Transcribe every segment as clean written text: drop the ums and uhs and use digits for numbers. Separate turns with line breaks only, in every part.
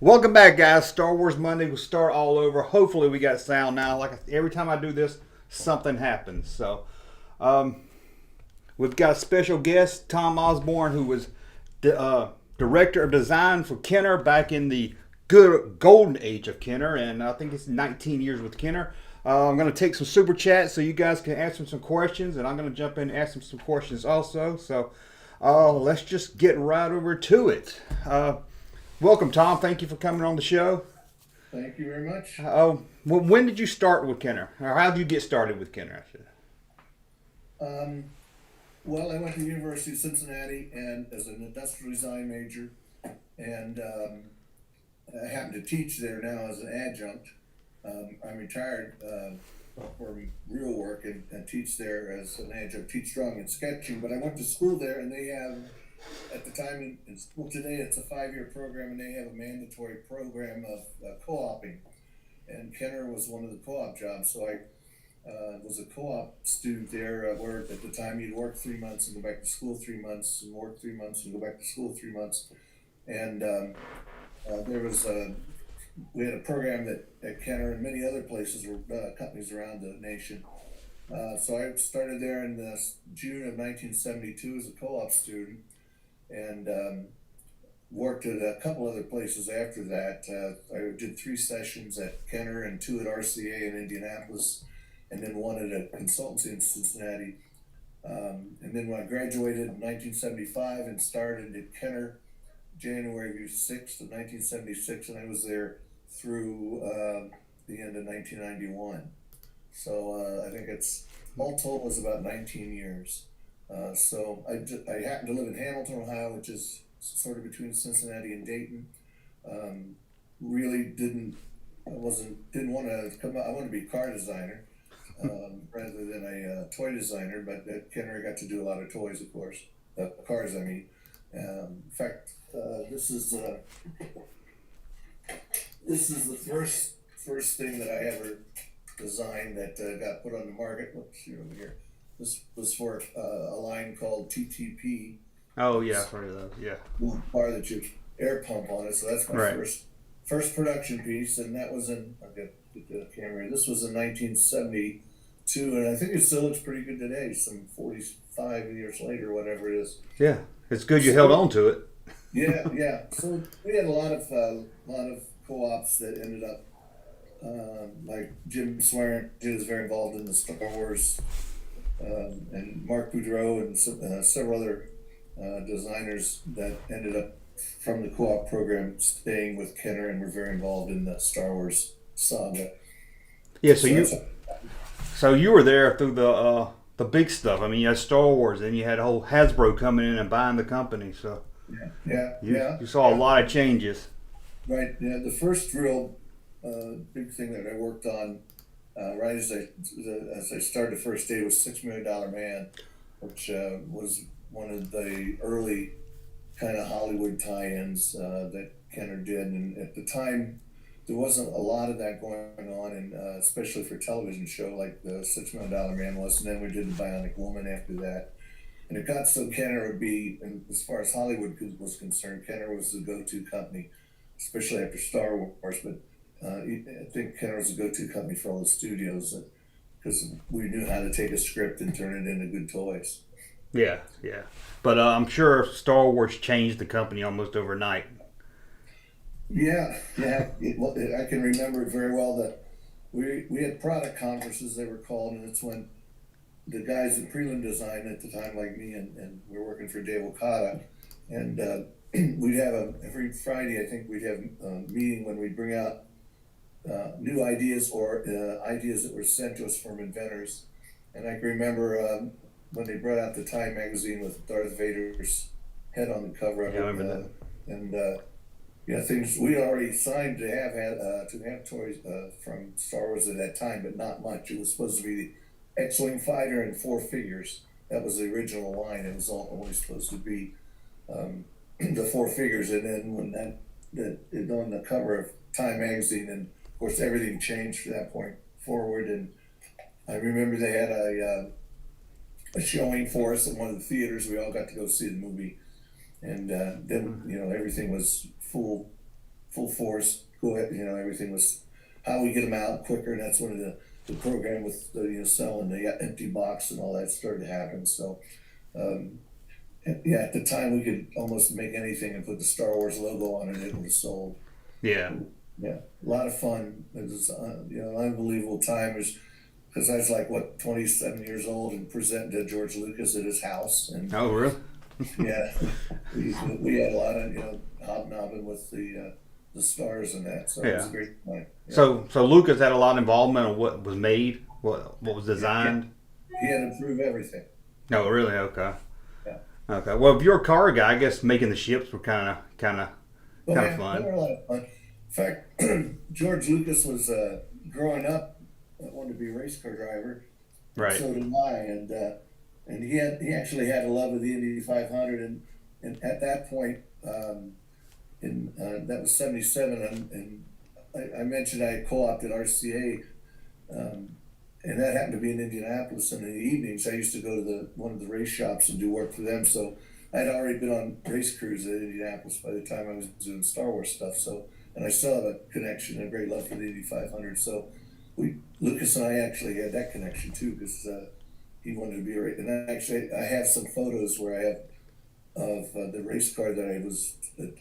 Welcome back, guys. Star Wars Monday will start all over. Hopefully, we got sound now. Every time I do this, something happens. Um, we've got a special guest, Tom Osborne, who was director of design for Kenner back in the good golden age of Kenner, and I think it's 19 years with Kenner. I'm going to take some super chats so you guys can ask him some questions, and I'm going to jump in and ask him some questions also. Let's just get right over to it. Welcome, Tom. Thank you for coming on the show.
Thank you very much.
When did you start with Kenner? Or how did you get started with Kenner?
Um, well, I went to the University of Cincinnati and as an industrial design major, and I happen to teach there now as an adjunct. I'm retired from real work and teach there as an adjunct, teach drawing and sketching. But I went to school there, and they have, at the time in school today, it's a 5-year program, and they have a mandatory program of co-oping. And Kenner was one of the co-op jobs, so I was a co-op student there, where at the time you'd work 3 months and go back to school 3 months, and work 3 months and go back to school 3 months. And there was we had a program that at Kenner and many other places were companies around the nation. So I started there in June of 1972 as a co-op student, and worked at a couple other places after that. I did 3 sessions at Kenner and 2 at RCA in Indianapolis, and then 1 at a consultancy in Cincinnati. And then when I graduated in 1975 and started at Kenner January 6th of 1976, and I was there through the end of 1991. So I think it's all told was about 19 years. So I happen to live in Hamilton, Ohio, which is sort of between Cincinnati and Dayton. Really didn't want to come out. I want to be a car designer rather than a toy designer. But at Kenner, I got to do a lot of toys, of course, cars. I mean, in fact, this is the first thing that I ever designed that got put on the market. Let's see over here. This was for a line called TTP.
Oh yeah, I've heard of those. Yeah.
Bar that you air pump on it. So that's my
Right.
first production piece, and that was in. I'll get the camera. This was in 1972, and I think it still looks pretty good today. Some 45 years later, whatever it is.
Yeah, it's good you held on to it.
Yeah. So we had a lot of co-ops that ended up. Like Jim Swearingen is very involved in the Star Wars, and Mark Boudreau and several other designers that ended up from the co-op program staying with Kenner and were very involved in the Star Wars saga.
Yeah, so you were there through the big stuff. I mean, you had Star Wars, and you had whole Hasbro coming in and buying the company. So you saw a lot of changes.
Right. Yeah. The first real big thing that I worked on right as I started the first day was $6 Million Man, which was one of the early kind of Hollywood tie-ins that Kenner did, and at the time there wasn't a lot of that going on, and especially for a television show like the $6 Million Man was. And then we did the Bionic Woman after that, and it got so Kenner would be, and as far as Hollywood was concerned, Kenner was the go-to company, especially after Star Wars. But I think Kenner was a go-to company for all the studios because we knew how to take a script and turn it into good toys.
Yeah. But I'm sure Star Wars changed the company almost overnight.
Yeah. I can remember it very well that we had product conferences, they were called, and it's when the guys in prelim design at the time, like me, and we were working for Dave Okada, and we'd have every Friday, I think we'd have a meeting when we'd bring out new ideas or ideas that were sent to us from inventors. And I can remember when they brought out the Time magazine with Darth Vader's head on the cover of
Yeah, I
it,
remember that.
and things we already signed to have toys from Star Wars at that time, but not much. It was supposed to be the X-wing fighter and 4 figures. That was the original line. It was only supposed to be the 4 figures, and then when it on the cover of Time magazine, and of course everything changed from that point forward. And I remember they had a showing for us in one of the theaters. We all got to go see the movie, and then everything was full full force. Go ahead, everything was how we get them out quicker, and that's when the program with the selling the empty box and all that started to happen. So, at the time we could almost make anything and put the Star Wars logo on it, and it was sold.
Yeah.
Yeah, a lot of fun. It was an unbelievable time. Because I was like 27 years old and presenting to George Lucas at his house, and
Oh, really?
yeah, we had a lot of hobnobbing with the stars and that. So it was a great time. Yeah.
So Lucas had a lot of involvement in what was made, what was designed.
He had to improve everything.
No, really? Okay.
Yeah.
Okay. Well, if you're a car guy, I guess making the ships were kind of
Well,
fun.
they were a lot of fun. In fact, George Lucas was growing up wanted to be a race car driver.
Right.
So did I, and he actually had a love of the Indy 500, and at that point, that was '77, and I mentioned I had co-opted RCA, and that happened to be in Indianapolis. And in the evenings, I used to go to one of the race shops and do work for them. So I'd already been on race crews at Indianapolis by the time I was doing Star Wars stuff. So, and I still have a connection and a great love for the Indy 500. So Lucas and I actually had that connection too, because he wanted to be a race. And I have some photos where I have of the race car that I was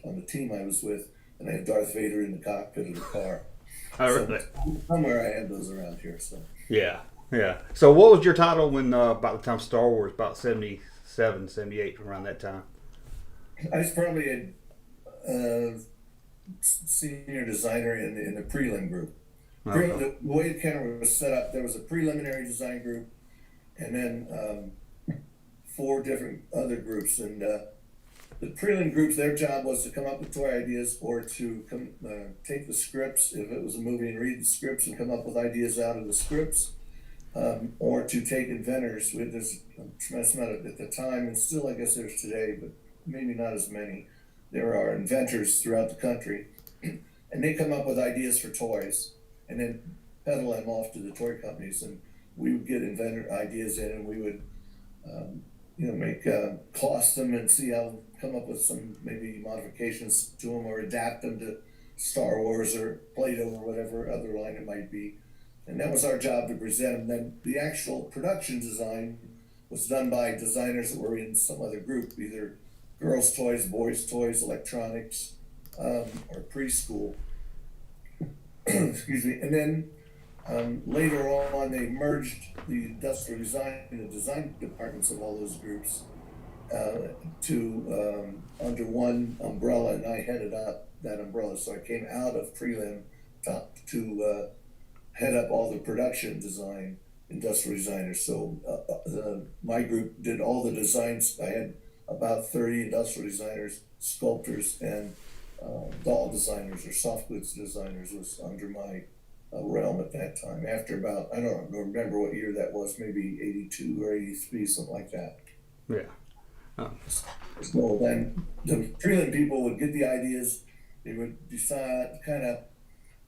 on the team I was with, and I have Darth Vader in the cockpit of the car.
Oh,
So
really?
somewhere I have those around here. So
Yeah. Yeah. So what was your title when about the time Star Wars, about 77, 78, around that time?
I was probably a senior designer in the prelim group.
Okay.
The way it kind of was set up, there was a preliminary design group, and then 4 different other groups. And the prelim groups, their job was to come up with toy ideas, or to take the scripts, if it was a movie, and read the scripts and come up with ideas out of the scripts, or to take inventors. There's a tremendous amount at the time, and still I guess there's today, but maybe not as many. There are inventors throughout the country, and they come up with ideas for toys, and then peddle them off to the toy companies, and we would get inventor ideas in, and we would cost them and see how, come up with some maybe modifications to them, or adapt them to Star Wars or Play-Doh or whatever other line it might be. And that was our job to present them. Then the actual production design was done by designers that were in some other group, either girls' toys, boys' toys, electronics, or preschool. Excuse me. And then later on, they merged the industrial design and the design departments of all those groups to under one umbrella, and I headed up that umbrella. So I came out of prelim to head up all the production design, industrial designers. So my group did all the designs. I had about 30 industrial designers, sculptors, and doll designers or soft goods designers was under my realm at that time. After about, I don't remember what year that was, maybe 82 or 83, something like that.
Yeah. Oh.
So then the prelim people would get the ideas, they would decide, kind of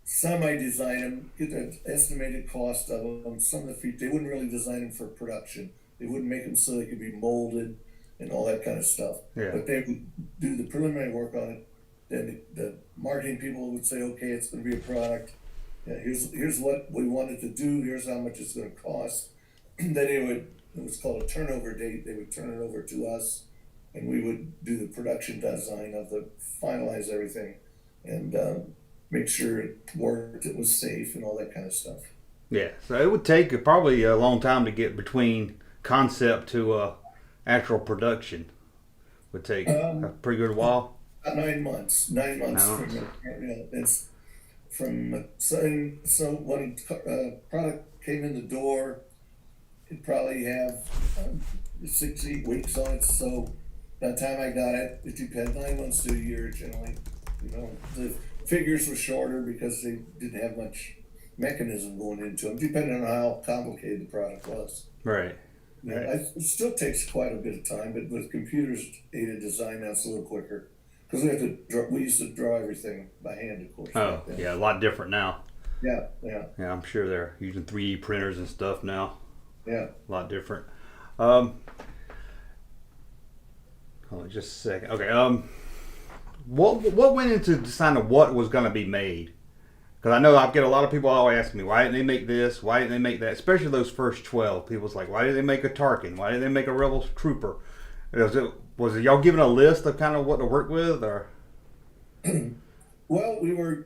semi-design them, get the estimated cost of them, some of the feet. They wouldn't really design them for production. They wouldn't make them so they could be molded and all that kind of stuff.
Yeah.
But they would do the preliminary work on it. Then the marketing people would say, okay, it's going to be a product. Yeah, here's what we want it to do. Here's how much it's going to cost. Then it was called a turnover date. They would turn it over to us, and we would do the production design finalize everything, and make sure it worked, it was safe, and all that kind of stuff.
Yeah. So it would take probably a long time to get between concept to actual production. Would take a pretty good while.
About 9 months. 9 months it's from so when a product came in the door, it'd probably have 6-8 weeks on it. So by the time I got it, it depends. 9 months to a year generally. The figures were shorter because they didn't have much mechanism going into them, depending on how complicated the product was.
Right.
Yeah, it still takes quite a bit of time, but with computers aided design, that's a little quicker. Because we used to draw everything by hand, of course.
Oh, yeah, a lot different now.
Yeah.
Yeah, I'm sure they're using 3D printers and stuff now.
Yeah.
A lot different. Hold on just a second. Okay. what went into deciding what was going to be made? Because I know I've got a lot of people always asking me, why didn't they make this? Why didn't they make that? Especially those first 12. People's like, why did they make a Tarkin? Why did they make a Rebel Trooper? Was it y'all given a list of kind of what to work with, or?
Well, we were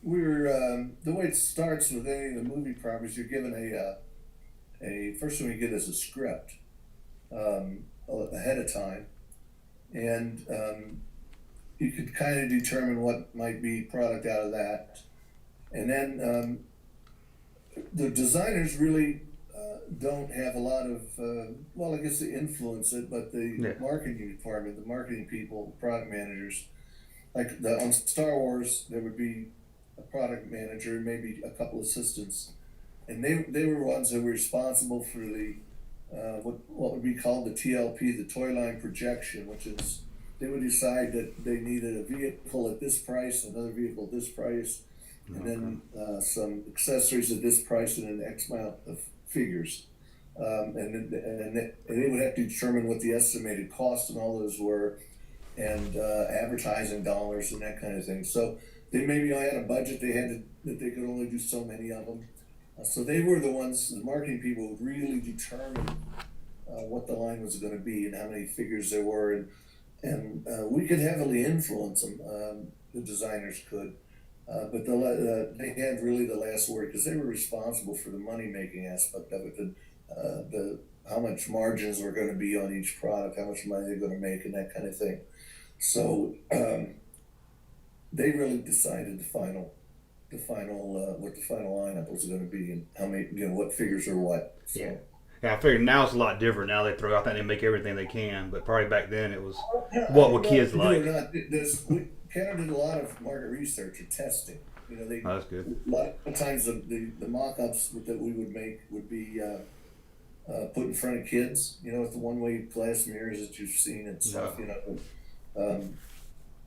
the way it starts with any of the movie properties. You're given a first thing you get is a script ahead of time, and you could kind of determine what might be product out of that, and then the designers really don't have a lot of well, I guess they influence it, but the marketing department, the marketing people, product managers, like on Star Wars, there would be a product manager, maybe a couple assistants, and they were ones that were responsible for the what would be called the TLP, the toy line projection, which is they would decide that they needed a vehicle at this price, another vehicle at this price, and then some accessories at this price, and an X amount of figures. And they would have to determine what the estimated cost and all those were, and advertising dollars and that kind of thing. So they maybe had a budget that they could only do so many of them. So they were the ones, the marketing people would really determine what the line was going to be and how many figures there were, and we could heavily influence them. The designers could, but they had really the last word because they were responsible for the money making aspect of it, the how much margins were going to be on each product, how much money they're going to make, and that kind of thing. So they really decided the final what the final lineup was going to be and how many, what figures are what. So.
Yeah, I figured now it's a lot different. Now they throw out that and make everything they can, but probably back then it was what were kids like.
Canada did a lot of market research or testing.
That's good.
A lot of times the mock-ups that we would make would be put in front of kids. With the one-way glass mirrors that you've seen and stuff.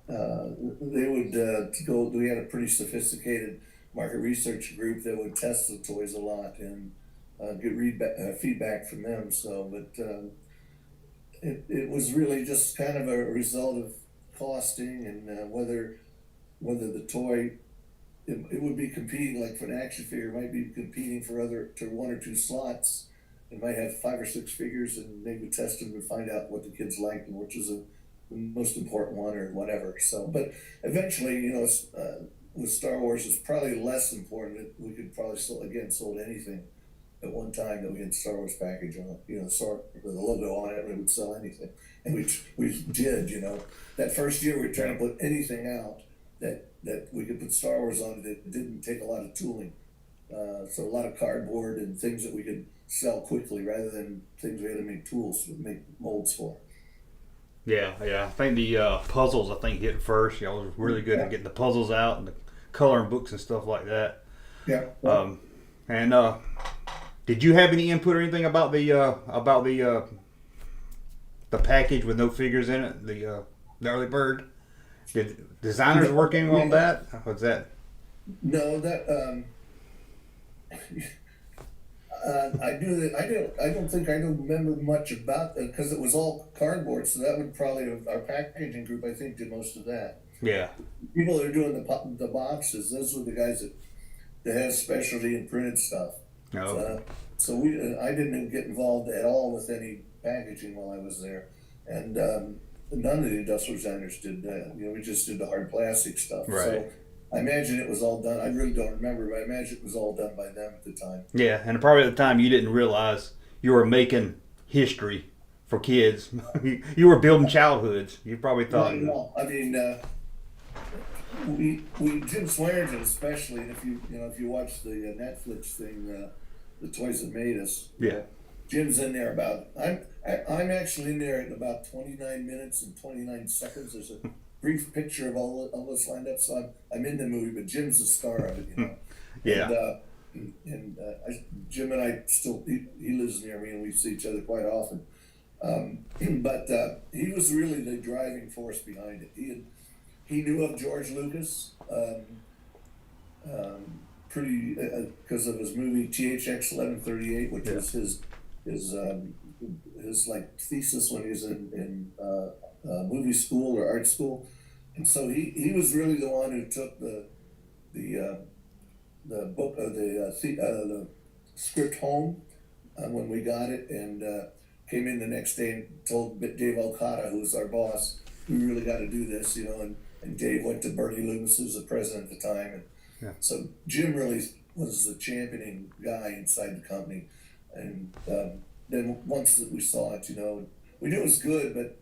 They would go. We had a pretty sophisticated market research group that would test the toys a lot and get feedback from them. So, but it was really just kind of a result of costing and whether the toy it would be competing, like for an action figure, it might be competing to one or two slots. It might have 5 or 6 figures, and they would test them to find out what the kids liked and which was the most important one or whatever. So, but eventually, with Star Wars, it's probably less important. We could probably sold anything at one time that we had Star Wars package on it, Star with the logo on it, and we would sell anything. And we did, that first year we were trying to put anything out that we could put Star Wars on that didn't take a lot of tooling. So a lot of cardboard and things that we could sell quickly rather than things we had to make tools to make molds for.
Yeah. I think the puzzles hit first. Y'all was really good at getting the puzzles out and the coloring books and stuff like that.
Yeah.
And did you have any input or anything about the package with no figures in it, the early bird? Did designers work in on that? What's that?
No, that I knew that I don't think I remember much about that because it was all cardboard. So that would probably our packaging group I think did most of that.
Yeah.
People that are doing the boxes, those were the guys that had specialty in printed stuff.
Oh.
So I didn't get involved at all with any packaging while I was there, and none of the industrial designers did that. We just did the hard plastic stuff.
Right.
So I imagine it was all done. I really don't remember, but I imagine it was all done by them at the time.
Yeah, and probably at the time you didn't realize you were making history for kids. You were building childhoods. You probably thought.
No. I mean, we Jim Swearingen especially, and if you watch the Netflix thing, the Toys That Made Us.
Yeah.
Jim's in there I'm actually in there at about 29 minutes and 29 seconds. There's a brief picture of all of us lined up, so I'm in the movie, but Jim's the star of it,
Yeah.
And Jim and I still, he lives near me and we see each other quite often. But he was really the driving force behind it. He knew of George Lucas, pretty because of his movie THX 1138, which was his like thesis when he was in movie school or art school, And so he was really the one who took the book of the script home when we got it, and came in the next day and told Dave Okada, who was our boss, we really got to do this, you know. And Dave went to Bernie Loomis, who was the president at the time, and
Yeah.
so Jim really was the championing guy inside the company. And then once that we saw it, you know, we knew it was good, but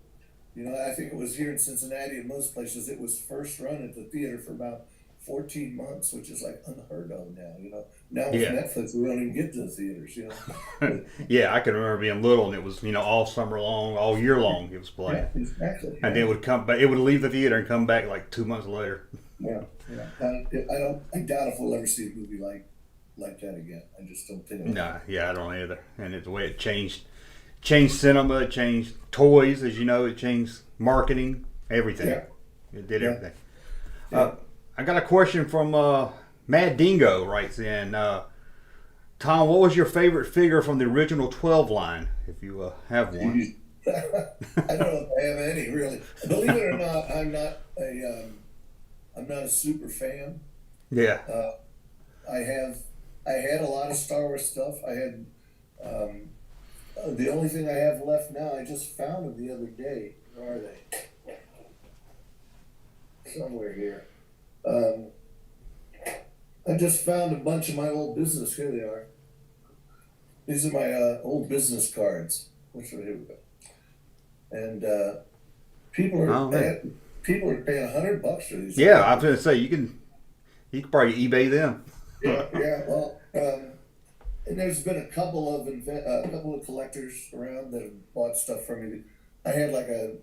you know, I think it was here in Cincinnati and most places, it was first run at the theater for about 14 months, which is like unheard of now, you know. Now with
Yeah.
Netflix, we don't even get to the theaters, you know.
Yeah, I can remember being little, and it was, you know, all summer long, all year long it was playing.
Yeah, exactly.
And then it would come back. It would leave the theater and come back like 2 months later.
Yeah, yeah. I doubt if we'll ever see a movie like that again. I just don't think.
Nah, yeah, I don't either. And it's the way it changed cinema, it changed toys, as you know, it changed marketing, everything.
Yeah.
It did
Yeah.
everything.
Yeah.
I got a question from Mad Dingo writes in. Tom, what was your favorite figure from the original 12 line, if you have one?
I don't know if I have any really. Believe it or not, I'm not a super fan.
Yeah.
I had a lot of Star Wars stuff. I had the only thing I have left now. I just found them the other day. Where are they? Somewhere here. I just found a bunch of my old business. Here they are. These are my old business cards. Which are here we go. And people are people are paying $100 for these.
Yeah, I was going to say you can probably eBay them.
Yeah. Well, and there's been a couple of collectors around that have bought stuff from me. I had like a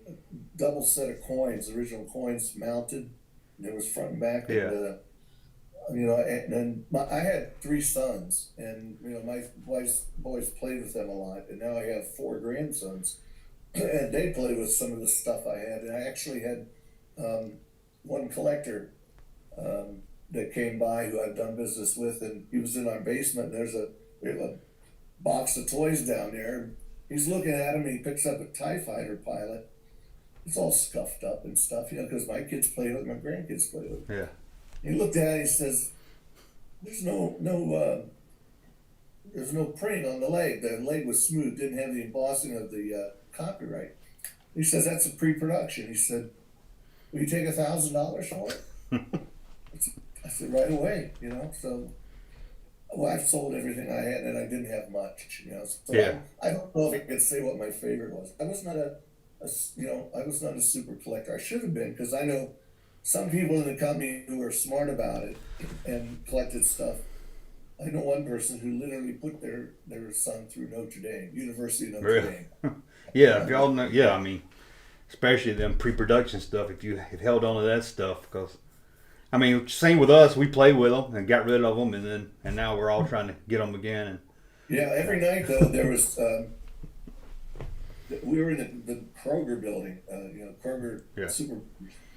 double set of coins, original coins mounted. There was front and back.
Yeah.
And, you know, and I had 3 sons, and you know my wife's boys played with them a lot, and now I have 4 grandsons, and they play with some of the stuff I had. And I actually had one collector that came by who I've done business with, and he was in our basement. And we have a box of toys down there. And he's looking at him, and he picks up a TIE fighter pilot. It's all scuffed up and stuff, you know, because my kids play with it, my grandkids play with it.
Yeah.
He looked at it and he says, there's no printing on the leg. The leg was smooth, didn't have the embossing of the copyright. He says, that's a pre-production. He said, will you take $1,000 for it? I said, right away, you know. So, well, I've sold everything I had, and I didn't have much, you know. So
Yeah.
I don't know if I could say what my favorite was. I was not I was not a super collector. I should have been, because I know some people in the company who are smart about it and collected stuff. I know one person who literally put their son through Notre Dame, University of Notre
Really?
Dame.
Yeah, if y'all know, yeah, I mean, especially them pre-production stuff, if you have held on to that stuff, because, I mean, same with us, we played with them and got rid of them, and now we're all trying to get them again. And
Yeah, every night though there was. We were in the Kroger building, you know, Kroger
Yeah.
Super.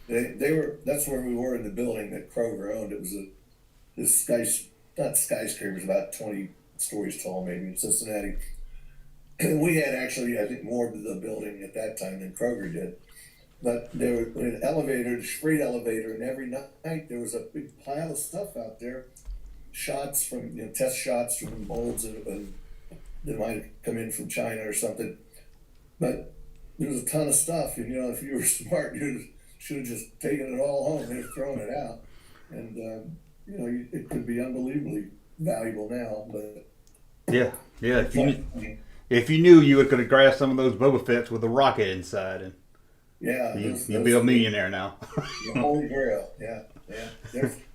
They were. That's where we were in the building that Kroger owned. It was not skyscraper, about 20 stories tall, maybe in Cincinnati. And we had actually, I think, more of the building at that time than Kroger did. But there was an elevator, freight elevator, and every night there was a big pile of stuff out there, shots from, you know, test shots from molds and that might have come in from China or something. But there was a ton of stuff, and you know, if you were smart, you should have just taken it all home and thrown it out. And you know, it could be unbelievably valuable now. But
yeah, if you knew, you could have grabbed some of those Boba Fett's with a rocket inside, and
yeah,
you'd be a millionaire now.
The Holy Grail. Yeah.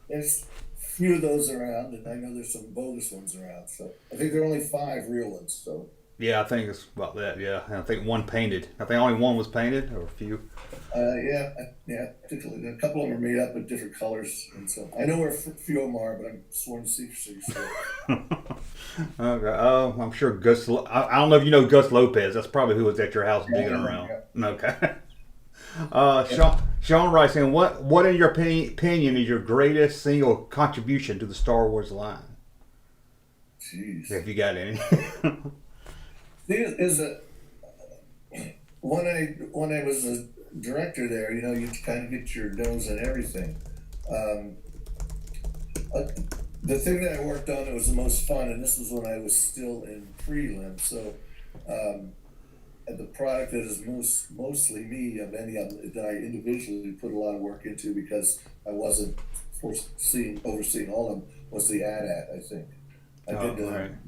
There's few of those around, and I know there's some bogus ones around. So I think there are only 5 real ones. So.
Yeah, I think it's about that. Yeah, and I think one painted. I think only one was painted, or a few.
Particularly a couple of them are made up with different colors, and so I know where a few of them are, but I'm sworn to secrecy. So.
Okay. I'm sure Gus. I don't know if you know Gus Lopez. That's probably who was at your house digging around.
Yeah.
Okay. Sean writes in, what in your opinion is your greatest single contribution to the Star Wars line?
Jeez.
If you got any.
Is when I was director there, you know, you kind of get your nose in everything. Um, uh, the thing that I worked on that was the most fun, and this was when I was still in prelim, so um, and the product that is mostly me of any of them that I individually put a lot of work into because I wasn't overseeing all of them was the AT-AT, I think. I did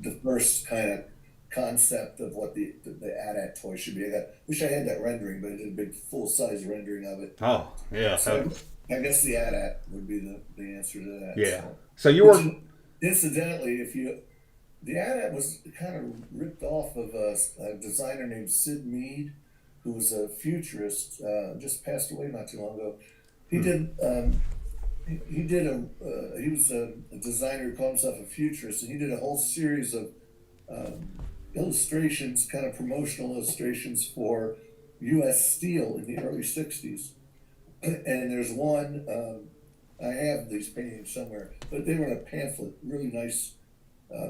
the first kind of concept of what the AT-AT toy should be. Wish I had that rendering, but I did a big full size rendering of it.
Oh, yeah.
So I guess the AT-AT would be the answer to that.
Yeah. So you were
incidentally, the AT-AT was kind of ripped off of a designer named Sid Mead, who was a futurist, just passed away not too long ago. He did. He was a designer who called himself a futurist, and he did a whole series of illustrations, kind of promotional illustrations for U.S. Steel in the early '60s. And there's one. I have these paintings somewhere, but they were in a pamphlet. Really nice,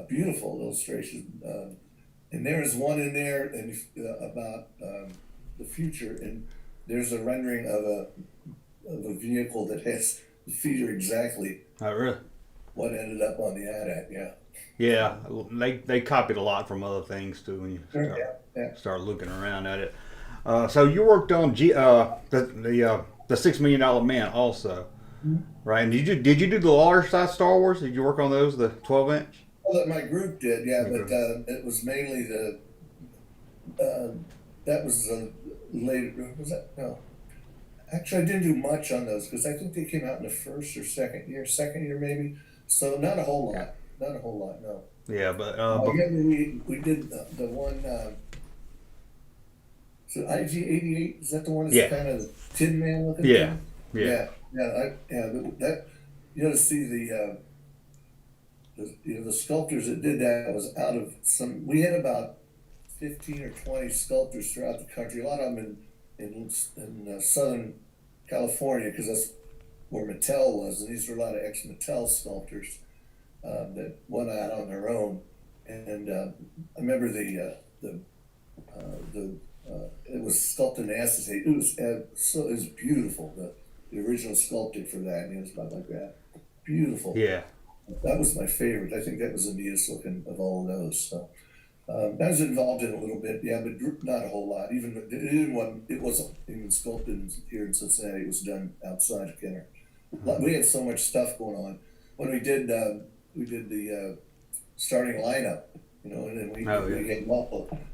beautiful illustration. And there is one in there and about the future, and there's a rendering of a vehicle that has the feet are exactly
really
what ended up on the AT-AT. Yeah.
Yeah, they copied a lot from other things too when you start looking around at it. So you worked on the $6 Million Man also, right? And did you do the larger size Star Wars? Did you work on those, the 12-inch?
Well, my group did, yeah, but it was mainly that was later. Was that no? Actually, I didn't do much on those because I think they came out in the first or second year maybe. So not a whole lot. Not a whole lot, no.
Yeah, but
we did the one. So IG-88 is that the one that's kind of Tin Man looking?
Yeah,
thing? Yeah. That to see the sculptors that did that was out of some. We had about 15 or 20 sculptors throughout the country. A lot of them in Southern California because that's where Mattel was, and these were a lot of ex-Mattel sculptors that went out on their own. And I remember it was sculpted in acetate. It was beautiful. The original sculpting for that, and it was about like that. Beautiful.
Yeah.
That was my favorite. I think that was the neatest looking of all of those. So I was involved in a little bit, yeah, but not a whole lot. It wasn't even sculpted here in Cincinnati. It was done outside of Kenner. We had so much stuff going on when we did the starting lineup, and then we had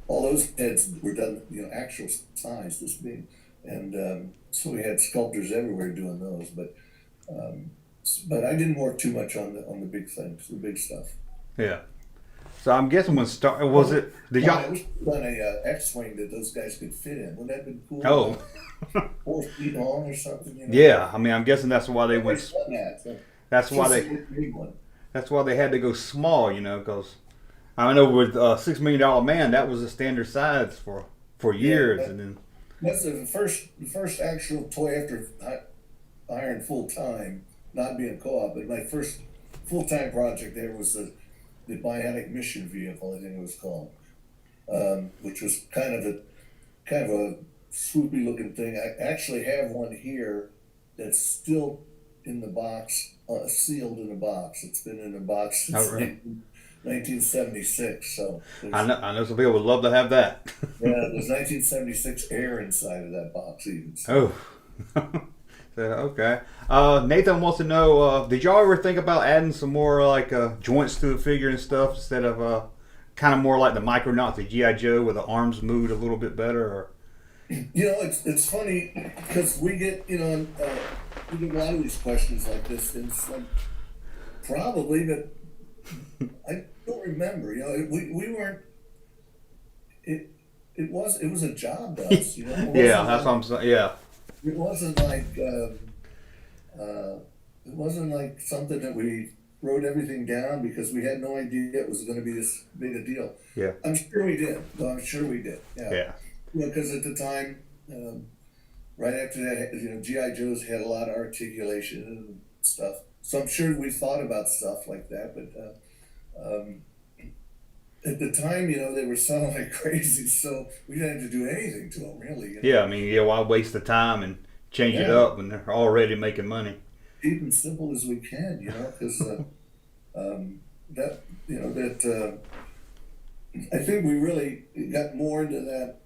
all those heads were done, actual size this big, and so we had sculptors everywhere doing those, but I didn't work too much on the big things, the big stuff.
Yeah. So I'm guessing when was it? Did y'all?
I was on a X-wing that those guys could fit in. Wouldn't that have been cool?
Oh.
4 feet long or something.
Yeah, I mean, I'm guessing that's why they went. That's why they had to go small, because I know with $6 Million Man, that was a standard size for years, and then
that's the first actual toy after Iron full time, not being co-op. But my first full time project there was the Bionic Mission Vehicle, I think it was called, which was kind of a swoopy looking thing. I actually have one here that's still in the box, sealed in a box. It's been in a box since 1976. So
I know some people would love to have that.
Yeah, there's 1976 air inside of that box even.
So. Oh. So, okay. Nathan wants to know, did y'all ever think about adding some more joints to the figure and stuff instead of kind of more like the Micronauts, the G.I. Joe, where the arms moved a little bit better? Or?
It's funny because we get we get a lot of these questions like this, and it's like probably, but I don't remember. We weren't. It was a job to us.
Yeah, that's what I'm saying. Yeah.
It wasn't like something that we wrote everything down because we had no idea it was going to be this big a deal.
Yeah.
I'm sure we did. Yeah. Because at the time, right after that, G.I. Joe's had a lot of articulation and stuff. So I'm sure we thought about stuff like that, but at the time, they were selling like crazy, so we didn't have to do anything to them, really.
Yeah, I mean, yeah, why waste the time and change it
Yeah,
up when they're already making money?
cheap and simple as we can, because that, I think we really got more into that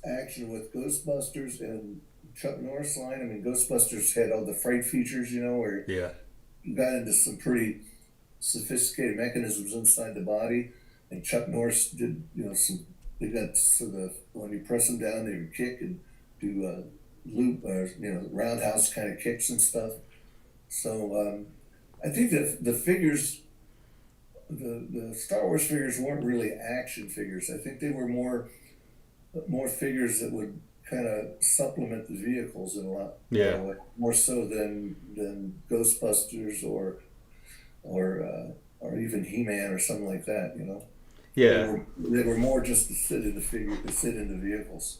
action with Ghostbusters and Chuck Norris line. I mean, Ghostbusters had all the freight features, where
Yeah,
you got into some pretty sophisticated mechanisms inside the body. And Chuck Norris did, they got sort of, when you press them down, they would kick and do loop, or, roundhouse kind of kicks and stuff. So I think that the figures, the Star Wars figures weren't really action figures. I think they were more figures that would kind of supplement the vehicles in a lot
yeah,
more so than Ghostbusters or even He-Man or something like that. They
yeah.
were they were more just to sit in to sit in the vehicles.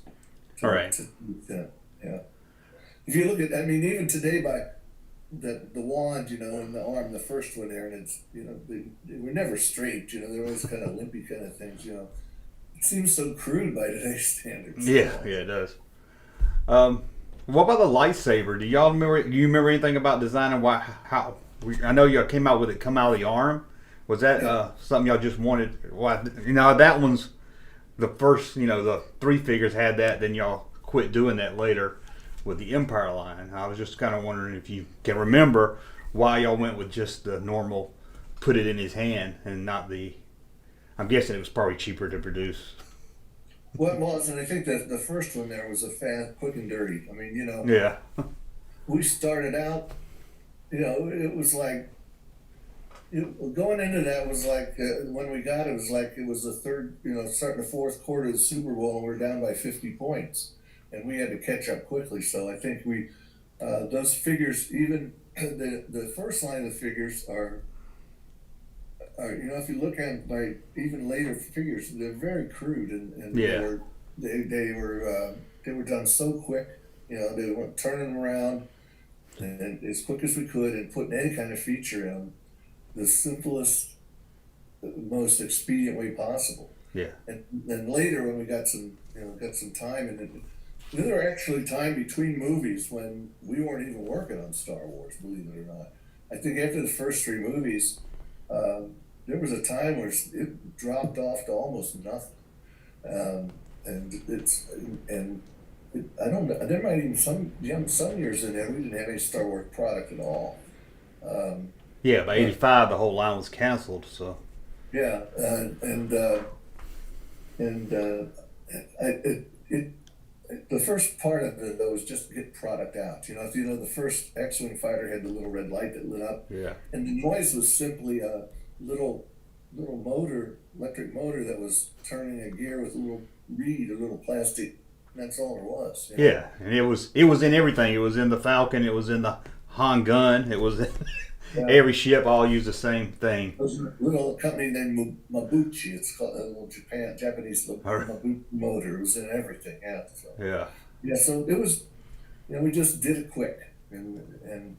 All
To,
right.
to yeah. If you look at, I mean, even today by the wand, and the arm, the first one there, and it's they were never straight. They're always kind of limpy kind of things. It seems so crude by today's standards.
Yeah, yeah, it does. What about the lightsaber? Do y'all remember? Do you remember anything about designing? Why? How? I know y'all came out with it. Come out of the arm. Was that
Yeah.
something y'all just wanted? Why? That one's the first. The three figures had that. Then y'all quit doing that later with the Empire line. I was just kind of wondering if you can remember why y'all went with just the normal, put it in his hand, and not the. I'm guessing it was probably cheaper to produce.
What was, and I think that the first one there was a fast, quick and dirty. I mean,
Yeah.
we started out, it was like, going into that was like, when we got it, was like, it was the third, starting the fourth quarter of the Super Bowl, and we are down by 50 points. And we had to catch up quickly. So I think those figures, even the first line of the figures are if you look at my even later figures, they're very crude, and
Yeah.
they were done so quick. They were turning around and as quick as we could and putting any kind of feature in the simplest, most expedient way possible.
Yeah.
And then later, when we got some time, and there were actually time between movies when we weren't even working on Star Wars, believe it or not. I think after the first three movies, there was a time where it dropped off to almost nothing. And I don't know. There might even some years in there we didn't have any Star Wars product at all.
Yeah, by
But
'85 the whole line was canceled. So
yeah, and the first part of it though was just to get product out. The first X-wing fighter had the little red light that lit up,
yeah,
and the noise was simply a little motor, electric motor that was turning a gear with a little reed, a little plastic. That's all it was.
yeah, and it was in everything. It was in the Falcon. It was in the Han gun. It was in
Yeah.
every ship. All used the same thing.
There's a little company named Mabuchi. It's called a little Japanese
Or-
Mabuchi motor. It was in everything. Yeah. So.
Yeah,
Yeah, so it was, we just did it quick, and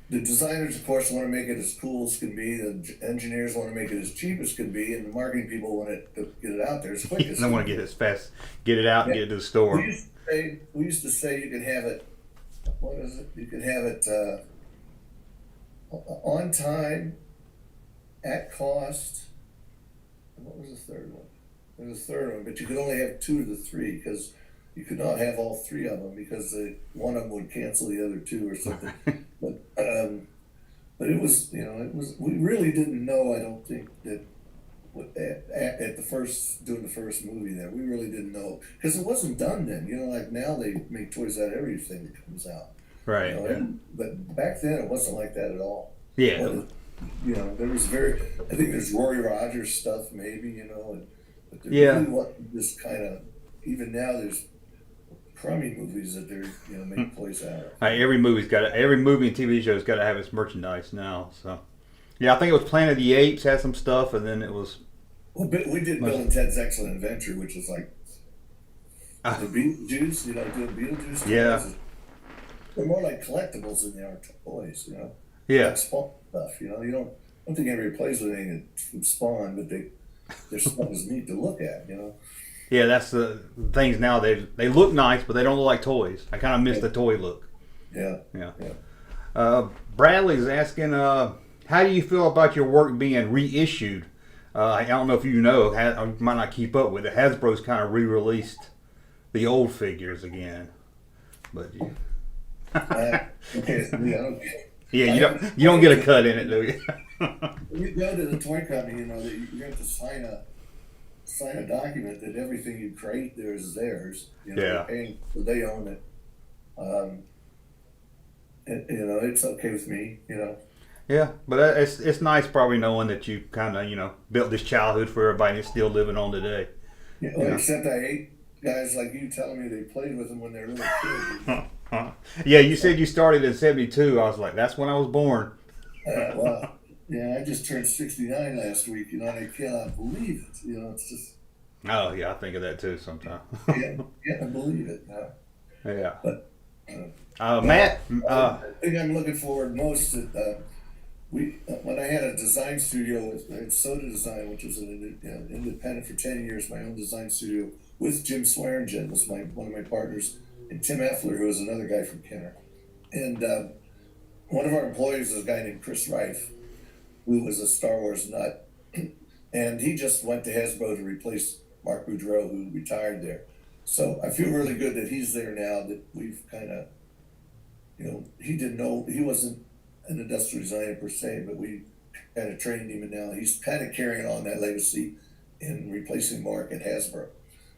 the designers, of course, want to make it as cool as can be. The engineers want to make it as cheap as can be, and the marketing people want it to get it out there as quick
you
as
don't
can
want to
be.
get it as fast, get it out and
Yeah.
get it to the store.
We used to say you can have it. What is it? You can have it on time, at cost. And what was the third one? There was a third one, but you could only have two of the three because you could not have all three of them because one of them would cancel the other two or something. But it was, we really didn't know. I don't think that at the first doing the first movie there, we really didn't know because it wasn't done then. Like now they make toys out of everything that comes out.
Right. Yeah.
But back then it wasn't like that at all.
Yeah.
There was I think there's Roy Rogers stuff maybe, but there
Yeah.
really wasn't this kind of, even now there's crummy movies that they're, making toys out of.
Every movie and TV show's got to have its merchandise now. So yeah, I think it was Planet of the Apes had some stuff, and then it was.
Well, we did Bill and Ted's Excellent Adventure, which was like the Beetlejuice, doing Beetlejuice
Yeah.
toys. They're more like collectibles than they are toys,
Yeah.
like Spawn stuff. You don't think anybody plays with anything from Spawn, but they their stuff is neat to look at,
Yeah, that's the things now. They look nice, but they don't look like toys. I kind of miss
Yeah.
the toy look.
Yeah.
Yeah.
Yeah.
Bradley's asking, how do you feel about your work being reissued? I don't know if you know, I might not keep up with it. Hasbro's kind of re-released the old figures again, but you,
Okay. Yeah. Okay.
yeah, you don't get a cut in it, do you?
When you go to the toy company, that you have to sign a document that everything you create there is theirs.
Yeah.
They're paying, so they own it. Um, it's okay with me.
Yeah, but it's nice probably knowing that you kind of built this childhood for everybody and it's still living on today.
Yeah, well, except I hate guys like you telling me they played with them when they were little kids.
Yeah, you said you started in '72. I was like, that's when I was born.
Well, yeah, I just turned 69 last week, and I cannot believe it. It's just,
Oh yeah, I think of that too sometimes.
can't believe it.
Yeah.
But,
Matt,
I think I'm looking forward most to when I had a design studio at Soda Design, which was an independent for 10 years, my own design studio with Jim Swearingen was one of my partners, and Tim Effler, who was another guy from Kenner. And one of our employees was a guy named Chris Reif, who was a Star Wars nut, and he just went to Hasbro to replace Mark Boudreau, who retired there. So I feel really good that he's there now. That we've kind of, he didn't know, he wasn't an industrial designer per se, but we kind of trained him, and now he's kind of carrying on that legacy in replacing Mark at Hasbro.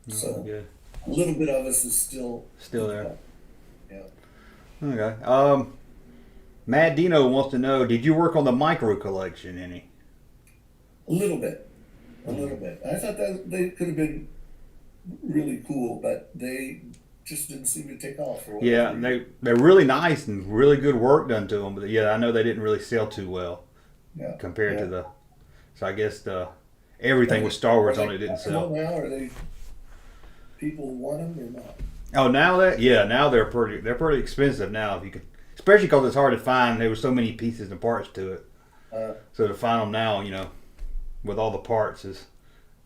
So
good.
a little bit of us is still
There.
Yeah.
Okay. Matt Dino wants to know: did you work on the micro collection any?
A little bit. I thought that they could have been really cool, but they just didn't seem to take off for a while.
Yeah, they're really nice and really good work done to them. But yeah, I know they didn't really sell too well compared to the. So I guess everything with Star Wars on it didn't sell.
Now are they? People want them or not?
Oh, now they're pretty expensive now. If you could, especially because it's hard to find. There were so many pieces and parts to it. So to find them now, with all the parts is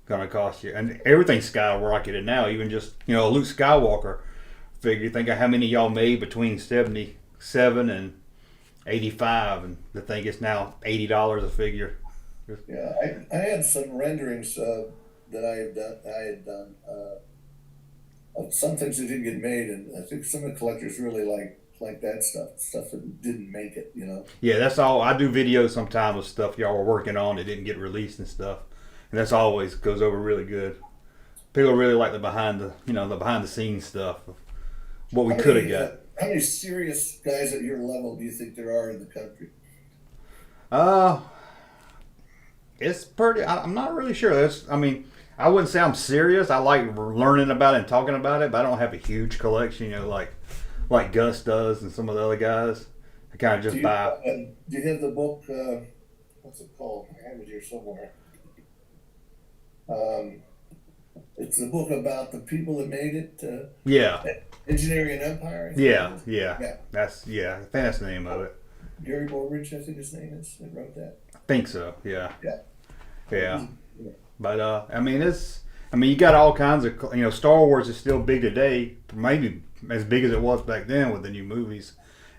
gonna cost you, and everything's skyrocketed now. Even just a Luke Skywalker figure. Think of how many y'all made between 77 and 85, and the thing is now $80 a figure.
Yeah, I had some renderings that I had done of some things that didn't get made, and I think some of the collectors really like that stuff that didn't make it.
Yeah, that's all. I do videos sometimes with stuff y'all were working on that didn't get released and stuff, and that's always goes over really good. People really like the behind the scenes stuff of what we could have got.
How many serious guys at your level do you think there are in the country?
It's pretty. I'm not really sure. I wouldn't say I'm serious. I like learning about it and talking about it, but I don't have a huge collection. Like Gus does and some of the other guys. I kind of just buy.
Do you have the book? What's it called? I have it here somewhere. It's the book about the people that made it.
Yeah.
Engineering and Empire.
Yeah. I think that's the name of it.
Gary Borridge, I think his name is, that wrote that.
I think so. Yeah.
Yeah.
But you got all kinds of Star Wars is still big today, maybe as big as it was back then with the new movies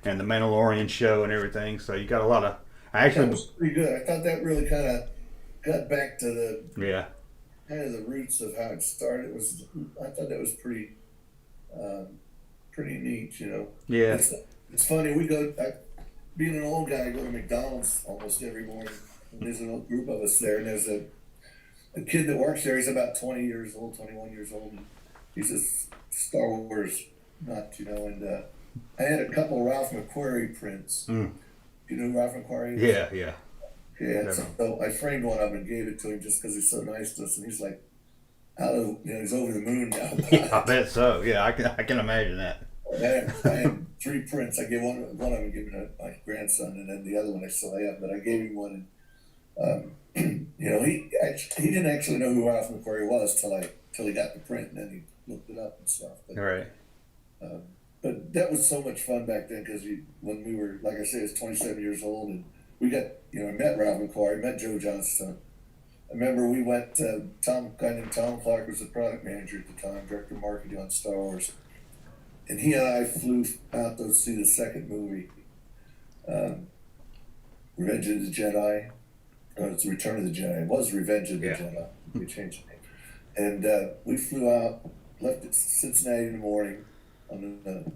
and the Mandalorian show and everything. So you got a lot of.
That was pretty good. I thought that really kind of got back to the kind of the roots of how it started. I thought that was pretty neat.
Yeah.
It's funny. Being an old guy, I go to McDonald's almost every morning, and there's a little group of us there, and there's a kid that works there. He's about 20 years old, 21 years old. And he's a Star Wars nut, and I had a couple Ralph McQuarrie prints. You know who Ralph McQuarrie is?
Yeah.
Yeah, so I framed one of them and gave it to him just because he's so nice to us, and he's like, he's over the moon now.
I bet so. Yeah, I can imagine that.
I had 3 prints. I gave one of them given to my grandson, and then the other one I still have. But I gave him one, and he didn't actually know who Ralph McQuarrie was till he got the print, and then he looked it up and stuff. But,
right.
But that was so much fun back then because when we were, like I said, I was 27 years old, and we got I met Ralph McQuarrie, met Joe Johnston, I remember we went, guy named Tom Clark was the product manager at the time, director of marketing on Star Wars. And he and I flew out to see the second movie, um, Revenge of the Jedi. It's Return of the Jedi. It was Revenge of the Jedi. We changed the name. And we flew out, left at Cincinnati in the morning on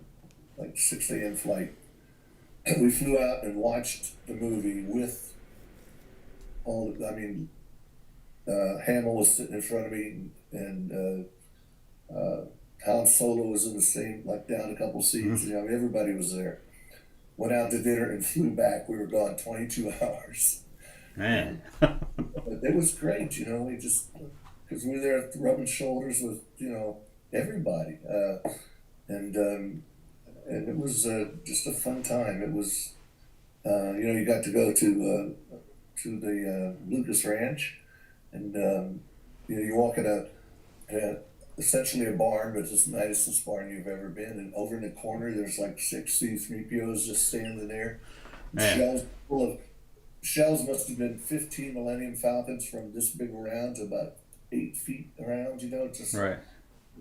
like 6 a.m. flight. And we flew out and watched the movie with all the, I mean, Hamill was sitting in front of me, and Han Solo was in the same, like down a couple seats. You know, everybody was there. Went out to dinner and flew back. We were gone 22 hours.
Man.
But it was great, you know. We just, because we were there rubbing shoulders with, you know, everybody, and it was just a fun time. It was, you know, you got to go to the Lucas Ranch, and you know, you walk in a essentially a barn, but it's the nicest barn you've ever been. And over in the corner, there's like 6 C-3POs just standing there.
Man.
Shells full of shells must have been 15 Millennium Falcons from this big around to about 8 feet around. You know, just
Right.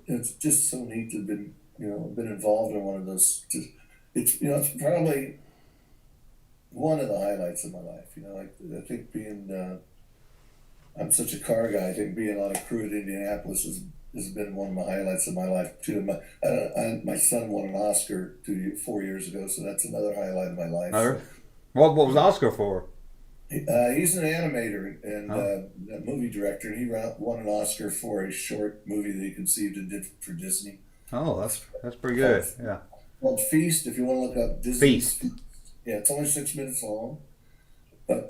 it's just so neat to have been, you know, been involved in one of those. It's, you know, it's probably one of the highlights of my life. You know, I think being I'm such a car guy. I think being on a crew at Indianapolis has been one of my highlights of my life too. My son won an Oscar 4 years ago, so that's another highlight of my life.
What was Oscar for?
He's an animator and a movie director, and he won an Oscar for a short movie that he conceived and did for Disney.
Oh, that's pretty good. Yeah.
Called Feast. If you want to look up Disney's
Feast.
Yeah, it's only 6 minutes long, but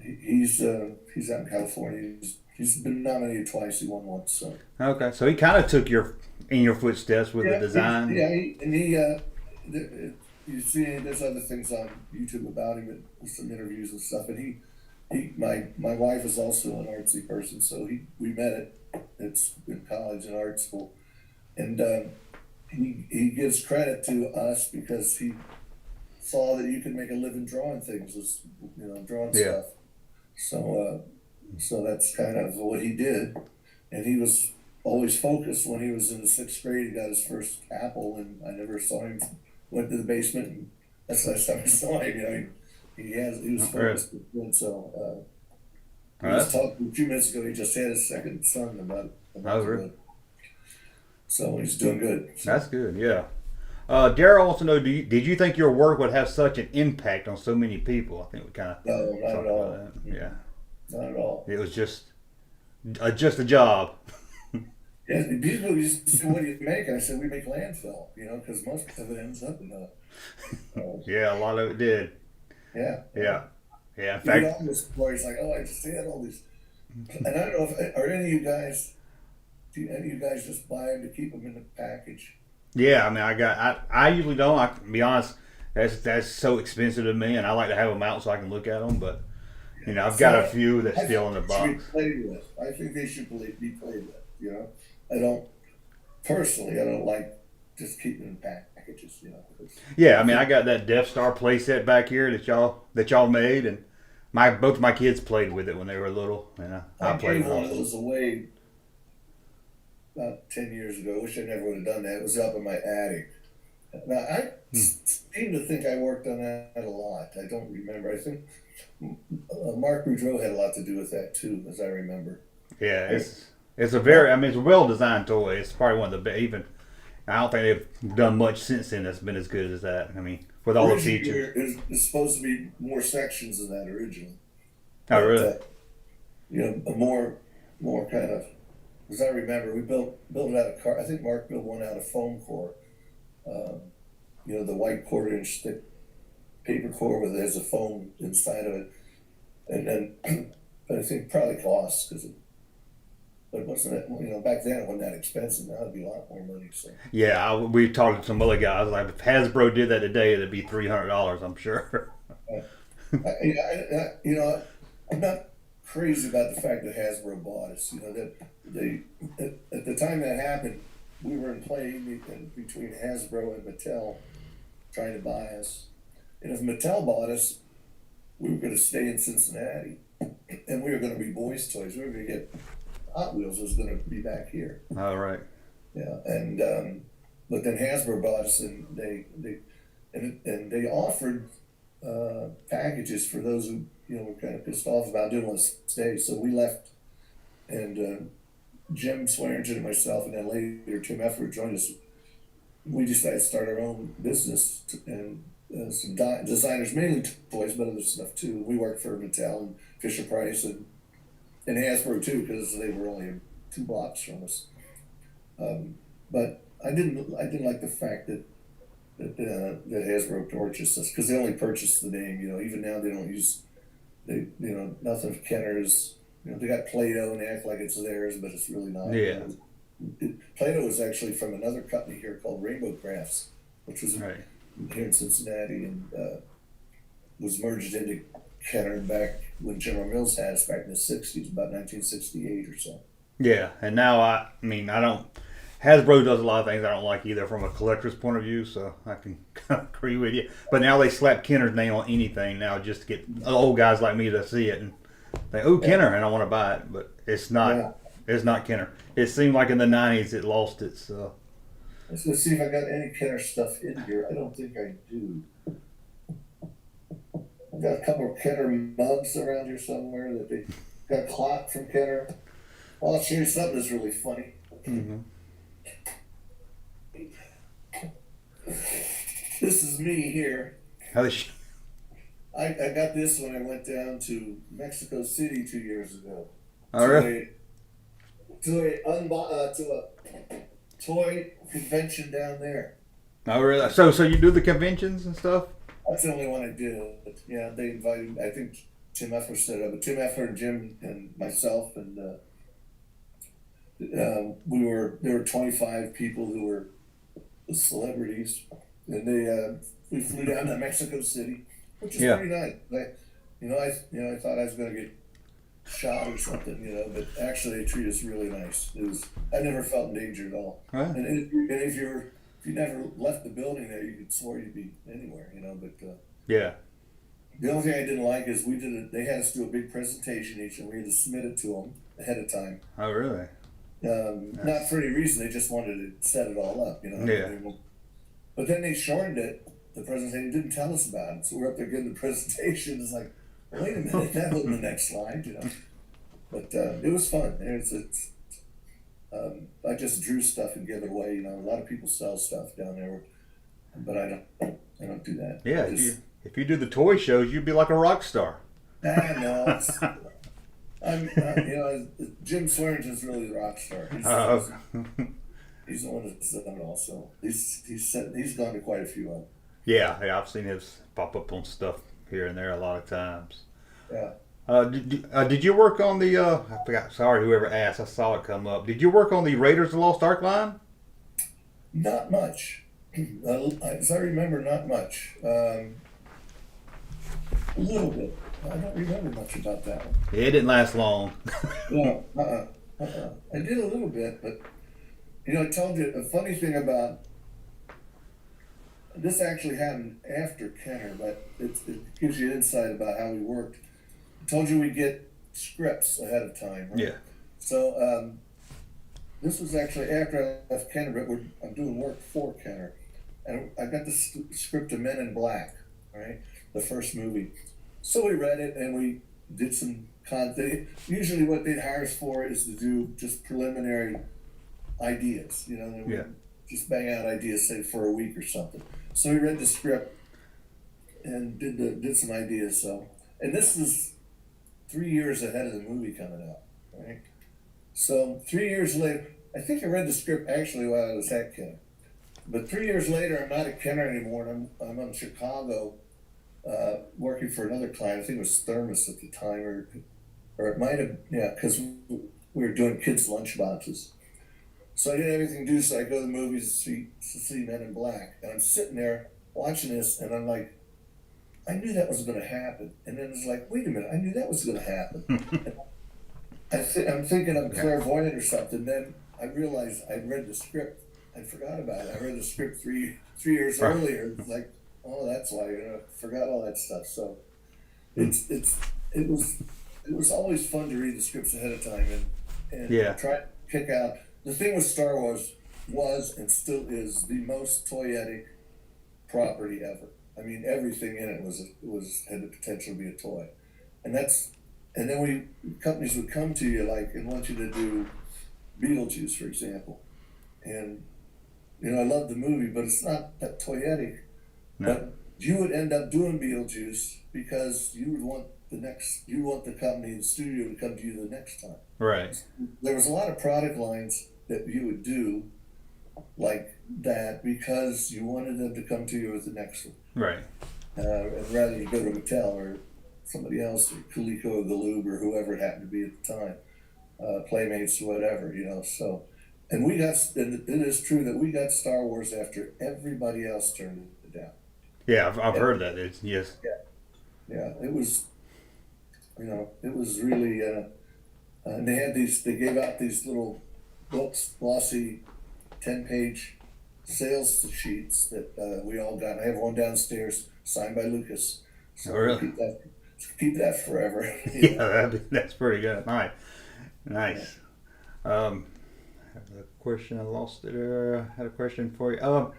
he's out in California. He's been nominated twice. He won once. So
Okay, so he kind of took in your footsteps with the design.
You see, there's other things on YouTube about him, and some interviews and stuff. And my wife is also an artsy person, so we met it's in college and art school, and he gives credit to us because he saw that you could make a living drawing things, you know, drawing stuff. So that's kind of what he did, and he was always focused. When he was in the 6th grade, he got his first apple, and I never saw him. Went to the basement, and that's the last time I saw him. You know, he was focused. And so he was talking a few minutes ago. He just had his second son about so he's doing good. So.
That's good. Yeah. Daryl wants to know: did you think your work would have such an impact on so many people? I think we kind of
no, not at all.
That. Yeah,
not at all.
It was just a job.
Yeah, people used to say, "What do you make?" And I said, "We make landfill," you know, because most of it ends up in
yeah, a lot of it did.
Yeah.
In fact,
all this stories like, "Oh, I just had all these," and I don't know if are any of you guys. Do any of you guys just buy them to keep them in the package?
Yeah, I mean, I usually don't. I can be honest, that's so expensive to me, and I like to have them out so I can look at them. But you know, I've got a few that's still in the box.
I think they should be played with. You know, I don't like just keeping in packages. You know.
Yeah, I mean, I got that Death Star playset back here that y'all made, and both my kids played with it when they were little, and I played
gave one of those away about 10 years ago. I wish I never would have done that. It was up in my attic. Now, I seem to think I worked on that a lot. I don't remember. I think Mark Boudreau had a lot to do with that too, as I remember.
Yeah, it's a well-designed toy. It's probably one of the best. Even I don't think they've done much since then that's been as good as that. I mean, with all the features.
It's supposed to be more sections than that originally.
Oh, really?
You know, more kind of. As I remember, we built it out of car. I think Mark built one out of foam core. You know, the white 1/4-inch thick paper core with there's a foam inside of it, and then but I think probably costs but it wasn't. You know, back then it wasn't that expensive. Now it'd be a lot more money. So
yeah, we talked to some other guys like if Hasbro did that today, it'd be $300. I'm sure.
You know, I'm not crazy about the fact that Hasbro bought us. You know that at the time that happened, we were in play between Hasbro and Mattel trying to buy us. And if Mattel bought us, we were going to stay in Cincinnati. and we were going to be boys' toys. We were going to get Hot Wheels was going to be back here.
All right.
Yeah, and but then Hasbro bought us, and they offered packages for those who were kind of pissed off about didn't want to stay. So we left, and Jim Swearingen and myself, and then later Tim Efford joined us. We decided to start our own business and some designers, mainly toys, but other stuff too. We worked for Mattel and Fisher Price and Hasbro too, because they were only 2 blocks from us. But I didn't like the fact that Hasbro purchased us, because they only purchased the name. Even now they don't use nothing of Kenner's. They got Play-Doh and they act like it's theirs, but it's really not.
Yeah.
Play-Doh was actually from another company here called Rainbow Crafts, which was
Right.
here in Cincinnati, and was merged into Kenner back when General Mills had us back in the 60s, about 1968 or so.
Yeah, and now I don't. Hasbro does a lot of things I don't like either from a collector's point of view, so I can agree with you. But now they slap Kenner's name on anything now just to get old guys like me to see it and think, "Oh, Kenner," and I want to buy it, but it's not.
Yeah.
It's not Kenner. It seemed like in the '90s it lost its.
Let's see if I got any Kenner stuff in here. I don't think I do. I've got a couple of Kenner mugs around here somewhere that they got a clock from Kenner. Well, I'll show you something that's really funny.
Mm-hmm.
This is me here.
How they
I got this when I went down to Mexico City 2 years ago.
Oh, really?
To a toy convention down there.
Oh, really? So you do the conventions and stuff?
That's the only one I did. Yeah, they invited. I think Tim Efford set up. Tim Efford, Jim, and myself, and there were 25 people who were celebrities, and we flew down to Mexico City, which is pretty nice. I thought I was going to get shot or something, but actually they treat us really nice. I never felt in danger at all.
Right.
And if you never left the building there, you could swear you'd be anywhere, but
Yeah.
the only thing I didn't like is they had us do a big presentation each, and we had to submit it to them ahead of time.
Oh, really?
Not for any reason, they just wanted to set it all up,
Yeah.
But then they shortened it, the presentation, didn't tell us about it, so we're up there getting the presentation. It's like, wait a minute, that wasn't the next slide, But it was fun. I just drew stuff and give it away. A lot of people sell stuff down there, but I don't do that.
Yeah, if you do the toy shows, you'd be like a rock star.
No, Jim Swearingen's really the rock star. He's the one that's done it all. So he's gone to quite a few of them.
Yeah, I've seen his pop up on stuff here and there a lot of times.
Yeah.
Did you work on the? I forgot. Sorry, whoever asked. I saw it come up. Did you work on the Raiders of the Lost Ark line?
Not much. As I remember, not much. A little bit. I don't remember much about that one.
Yeah, it didn't last long.
No. I did a little bit, but I told you a funny thing about this. Actually happened after Kenner, but it gives you insight about how we worked. I told you we get scripts ahead of time, right?
Yeah.
So this was actually after I left Kenner, but I'm doing work for Kenner, and I got the script of Men in Black, right? The first movie. So we read it and we did some content. Usually what they'd hire us for is to do just preliminary ideas,
Yeah.
just bang out ideas, say, for a week or something. So we read the script and did some ideas. So, and this was 3 years ahead of the movie coming out, right? So 3 years later, I think I read the script actually while I was at Kenner. But 3 years later, I'm not at Kenner anymore, and I'm in Chicago, working for another client. I think it was Thermos at the time, or it might have, because we were doing kids' lunch boxes. So I didn't have anything to do, so I go to the movies to see Men in Black. And I'm sitting there watching this, and I'm like, I knew that was going to happen. And then it's like, wait a minute, I knew that was going to happen. I'm thinking I'm clairvoyant or something. Then I realized I'd read the script. I forgot about it. I read the script three years earlier. It's like, oh, that's why I forgot all that stuff. So it was it was always fun to read the scripts ahead of time and
Yeah.
try to pick out. The thing with Star Wars was and still is the most toyetic property ever. I mean, everything in it was had the potential to be a toy, and then companies would come to you like and want you to do Beetlejuice, for example, and I love the movie, but it's not that toyetic.
No.
But you would end up doing Beetlejuice because you want the company, the studio to come to you the next time.
Right.
There was a lot of product lines that you would do like that because you wanted them to come to you with the next one.
Right.
And rather you go to Mattel or somebody else, or Coleco or Galoob or whoever it happened to be at the time, Playmates or whatever, so. And it is true that we got Star Wars after everybody else turned it down.
Yeah, I've heard that. Yes.
Yeah, it was, it was really, and they gave out these little books, glossy, 10-page sales sheets that we all got. I have one downstairs signed by Lucas. So
Oh, really?
Keep that forever.
Yeah, that's pretty good. Nice. I have a question. I lost it. I had a question for you.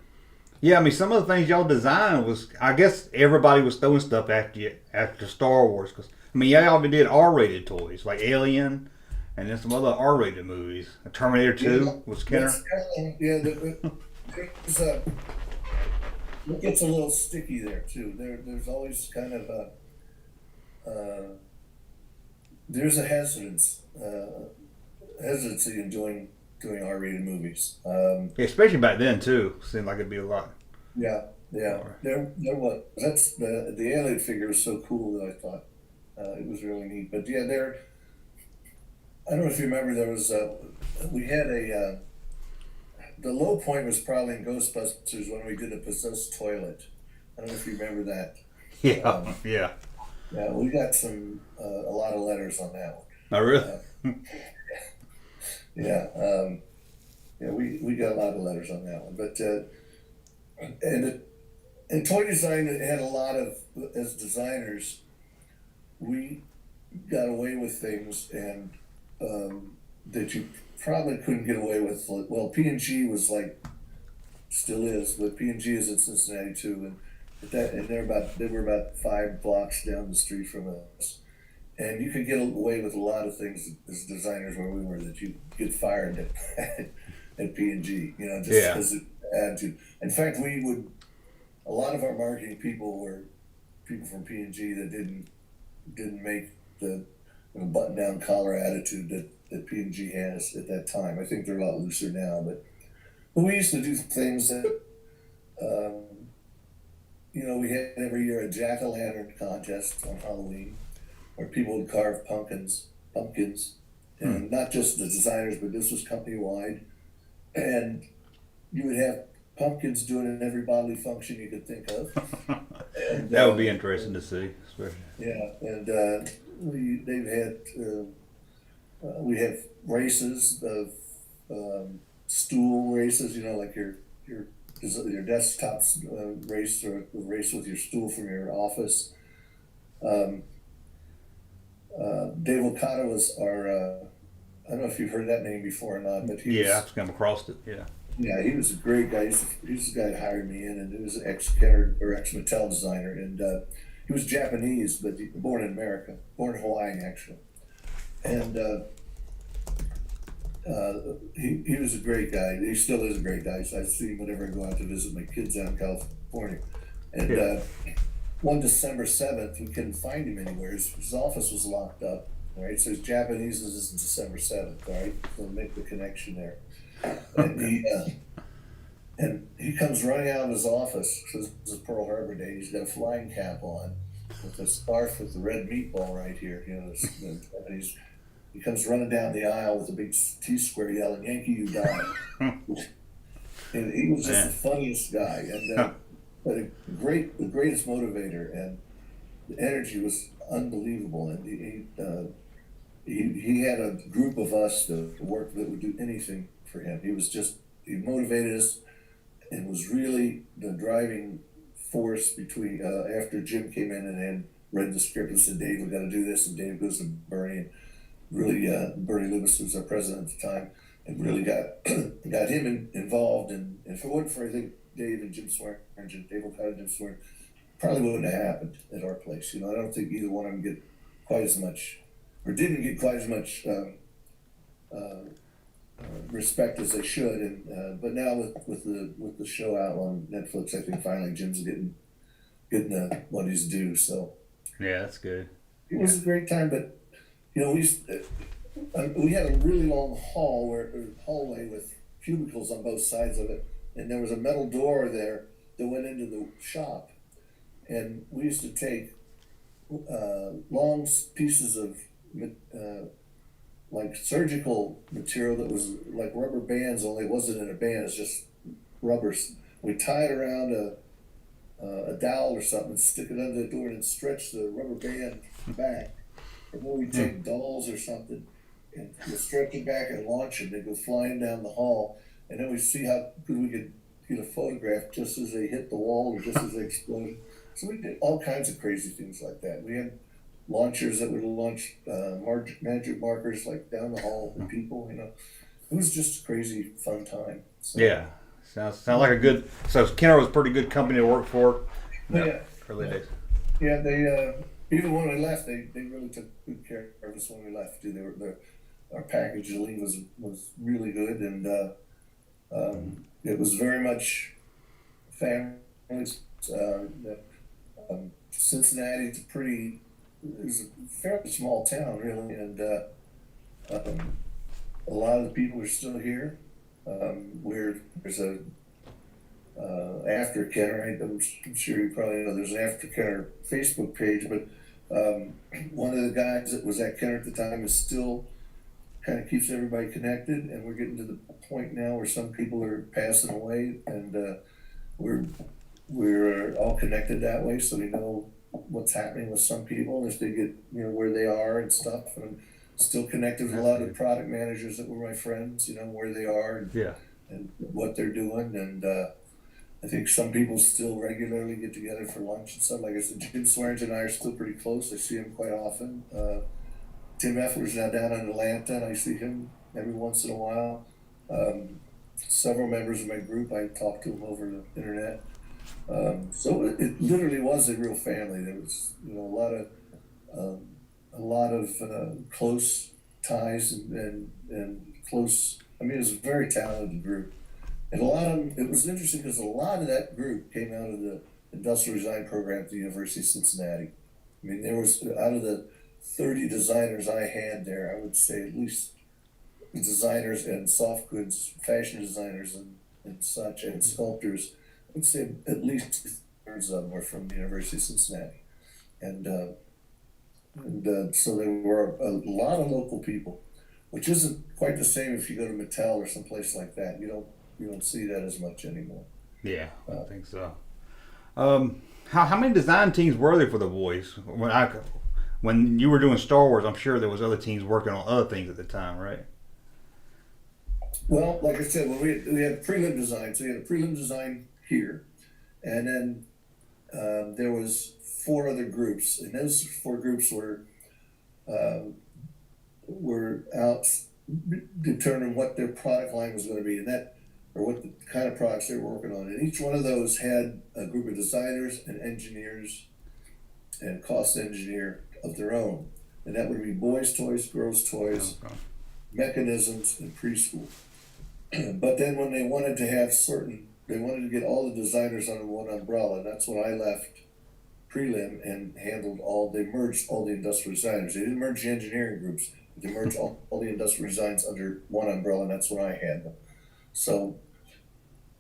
Yeah, I mean, some of the things y'all designed was, I guess everybody was throwing stuff after Star Wars. Because, I mean, y'all did R-rated toys, like Alien, and then some other R-rated movies. Terminator 2 was Kenner.
It gets a little sticky there, too. There's always kind of there's a hesitancy in doing R-rated movies.
Yeah, especially back then, too. Seemed like it'd be a lot.
Yeah. There was. That's the alien figure was so cool that I thought it was really neat. But yeah, I don't know if you remember, there was we had the low point was probably in Ghostbusters when we did a possessed toilet. I don't know if you remember that.
Yeah, yeah.
Yeah, we got a lot of letters on that one.
Oh, really?
Yeah, we got a lot of letters on that one. But and toy design had a lot of, as designers, we got away with things and that you probably couldn't get away with. Well, P&G was like, still is, but P&G is in Cincinnati too, and they were about 5 blocks down the street from us. And you could get away with a lot of things as designers where we were that you get fired at P&G, just because of attitude. In fact, a lot of our marketing people were people from P&G that didn't make the button-down collar attitude that P&G has at that time. I think they're a lot looser now, but we used to do things that, we had every year a jack-o'-lantern contest on Halloween, where people would carve pumpkins, and not just the designers, but this was company-wide. And you would have pumpkins doing it in every bodily function you could think of. And,
that would be interesting to see, especially.
Yeah, and we have races of stool races, like your desktop race or the race with your stool from your office. Dave Okada was our, I don't know if you've heard that name before or not, but
I've come across it, yeah.
Yeah, he was a great guy. He's the guy that hired me in, and he was an ex-Kenner or ex-Mattel designer, and he was Japanese, but born in America, born in Hawaii, actually. And he was a great guy. He still is a great guy. So I see him whenever I go out to visit my kids out in California. And one December 7th, we couldn't find him anywhere. His office was locked up. All right, so he's Japanese. This is December 7th. All right, so make the connection there. And he comes running out of his office because it's Pearl Harbor Day. He's got a flying cap on with a scarf with the red meatball right here. And he comes running down the aisle with a big T-square yelling, "Yankee, you die!" And he was just the funniest guy, and but the greatest motivator, and the energy was unbelievable. And he had a group of us that would do anything for him. He motivated us and was really the driving force between after Jim came in and read the script and said, Dave, we got to do this. And Dave goes to Bernie, and really, Bernie Lewis was our president at the time, and really got got him involved. And if it wasn't for, I think, Dave and Jim Swearingen, Dave O'Connor and Jim Swearingen, probably wouldn't have happened at our place. I don't think either one of them get quite as much, or didn't get quite as much respect as they should. And but now with the show out on Netflix, I think finally Jim's getting what he's due. So
yeah, that's good.
it was a great time, but we had a really long hallway with cubicles on both sides of it, and there was a metal door there that went into the shop, and we used to take long pieces of like surgical material that was like rubber bands, only it wasn't in a band, it's just rubbers. We tie it around a dowel or something, stick it under the door, and stretch the rubber band back. And then we take dolls or something and we'll stretch it back and launch them. They go flying down the hall, and then we see how good we could get a photograph just as they hit the wall or just as they explode. So we did all kinds of crazy things like that. We had launchers that would launch magic markers like down the hall with people. It was just a crazy fun time. So,
yeah, sounds like a good. So Kenner was a pretty good company to work for.
Yeah,
early days.
Yeah, they even when we left, they really took good care of us when we left too. Our packaging was really good, and it was very much families. Cincinnati is a fairly small town, really, and a lot of the people are still here. There's a after Kenner, I'm sure you probably know there's an after Kenner Facebook page, but one of the guys that was at Kenner at the time is still kind of keeps everybody connected, and we're getting to the point now where some people are passing away, and we're all connected that way, so we know what's happening with some people if they get where they are and stuff. And I'm still connected with a lot of product managers that were my friends, where they are and what they're doing. And I think some people still regularly get together for lunch and stuff. Like I said, Jim Swearingen and I are still pretty close. I see him quite often. Tim Effler's now down in Atlanta, and I see him every once in a while. Several members of my group, I talk to them over the internet. So it literally was a real family. There was a lot of close ties and close. I mean, it was a very talented group, and a lot of them. It was interesting because a lot of that group came out of the industrial design program at the University of Cincinnati. I mean, there was out of the 30 designers I had there, I would say at least designers and soft goods, fashion designers and such, and sculptors. I would say at least 2/3 of them were from the University of Cincinnati, and so there were a lot of local people, which isn't quite the same if you go to Mattel or someplace like that. You don't see that as much anymore.
Yeah, I think so. How many design teams were there for the boys when you were doing Star Wars? I'm sure there was other teams working on other things at the time, right?
Well, like I said, when we had prelim design, so we had a prelim design here, and then there was 4 other groups, and those 4 groups were out determining what their product line was going to be, and or what the kind of products they were working on. And each one of those had a group of designers and engineers and cost engineer of their own, and that would be boys' toys, girls' toys, mechanisms, and preschool. But then when they wanted to get all the designers under one umbrella. That's when I left prelim and they merged all the industrial designers. They didn't merge the engineering groups, but they merged all the industrial designs under one umbrella, and that's when I had them. So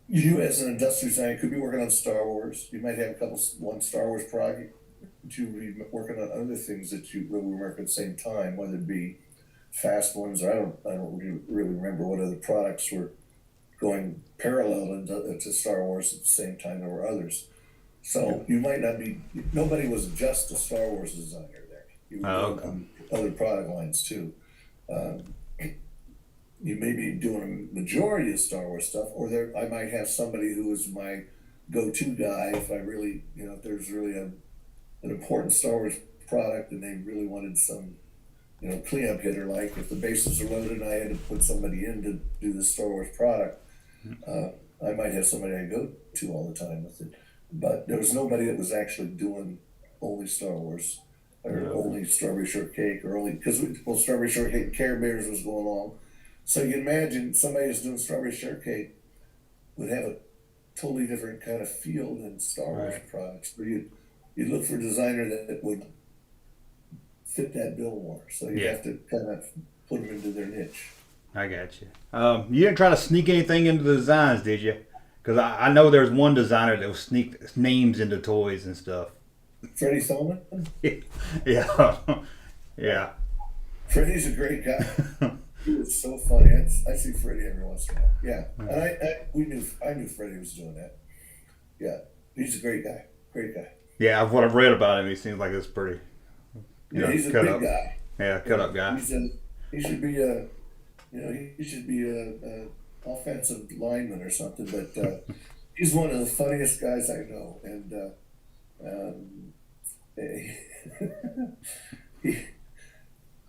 you as an industrial designer could be working on Star Wars. You might have one Star Wars project, but you would be working on other things that we were working at the same time, whether it be fast ones, or I don't really remember what other products were going parallel to Star Wars at the same time. There were others. So you might not be, nobody was just a Star Wars designer there. You were doing other product lines too. You may be doing a majority of Star Wars stuff, or I might have somebody who is my go-to guy if I really, if there's really an important Star Wars product, and they really wanted some, cleanup hitter. Like if the bases are loaded, and I had to put somebody in to do the Star Wars product. I might have somebody I go to all the time with it, but there was nobody that was actually doing only Star Wars or only Strawberry Shortcake or only because Strawberry Shortcake and Care Bears was going along. So you can imagine somebody who's doing Strawberry Shortcake would have a totally different kind of feel than Star Wars products. But you look for a designer that would fit that bill more. So you have to kind of put them into their niche.
I got you. You didn't try to sneak anything into the designs, did you? Because I know there's one designer that will sneak names into toys and stuff.
Freddie Thoman?
Yeah. Yeah.
Freddie's a great guy. He was so funny. I see Freddie every once in a while. Yeah. And I knew Freddie was doing that. Yeah. He's a great guy. Great guy.
Yeah, what I've read about him, he seems like it's pretty.
He's a big guy.
Yeah, cut up guy.
He should be a offensive lineman or something, but he's one of the funniest guys I know, and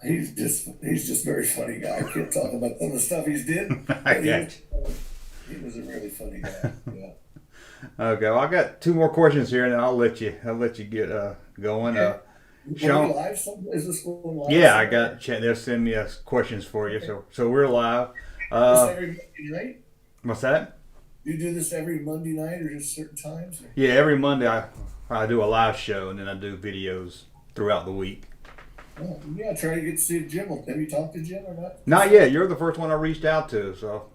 he's just very funny guy. I can't talk about some of the stuff he's did. He was a really funny guy. Yeah.
Okay, well, I got two more questions here, and then I'll let you get going.
Okay.
Sean,
is this going live?
Yeah, I got. They'll send me questions for you, so we're live.
Every Monday night?
What's that?
You do this every Monday night or just certain times? Or?
Yeah, every Monday I do a live show, and then I do videos throughout the week.
Oh, yeah, try to get to see Jim. Have you talked to Jim or not?
Not yet. You're the first one I reached out to, so.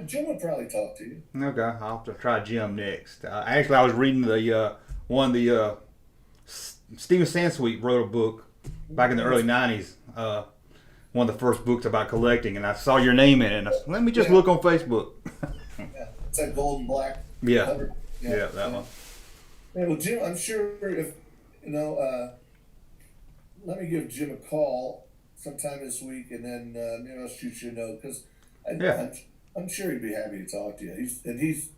Jim will probably talk to you.
Okay, I'll have to try Jim next. Actually, I was reading the Stephen Sansweet wrote a book back in the early '90s. One of the first books about collecting, and I saw your name in it. And I said, let me just look on Facebook.
Yeah, it's that gold and black cover.
Yeah, that one.
Yeah, well, Jim, I'm sure if let me give Jim a call sometime this week, and then maybe I'll shoot you a note because I'm sure he'd be happy to talk to you.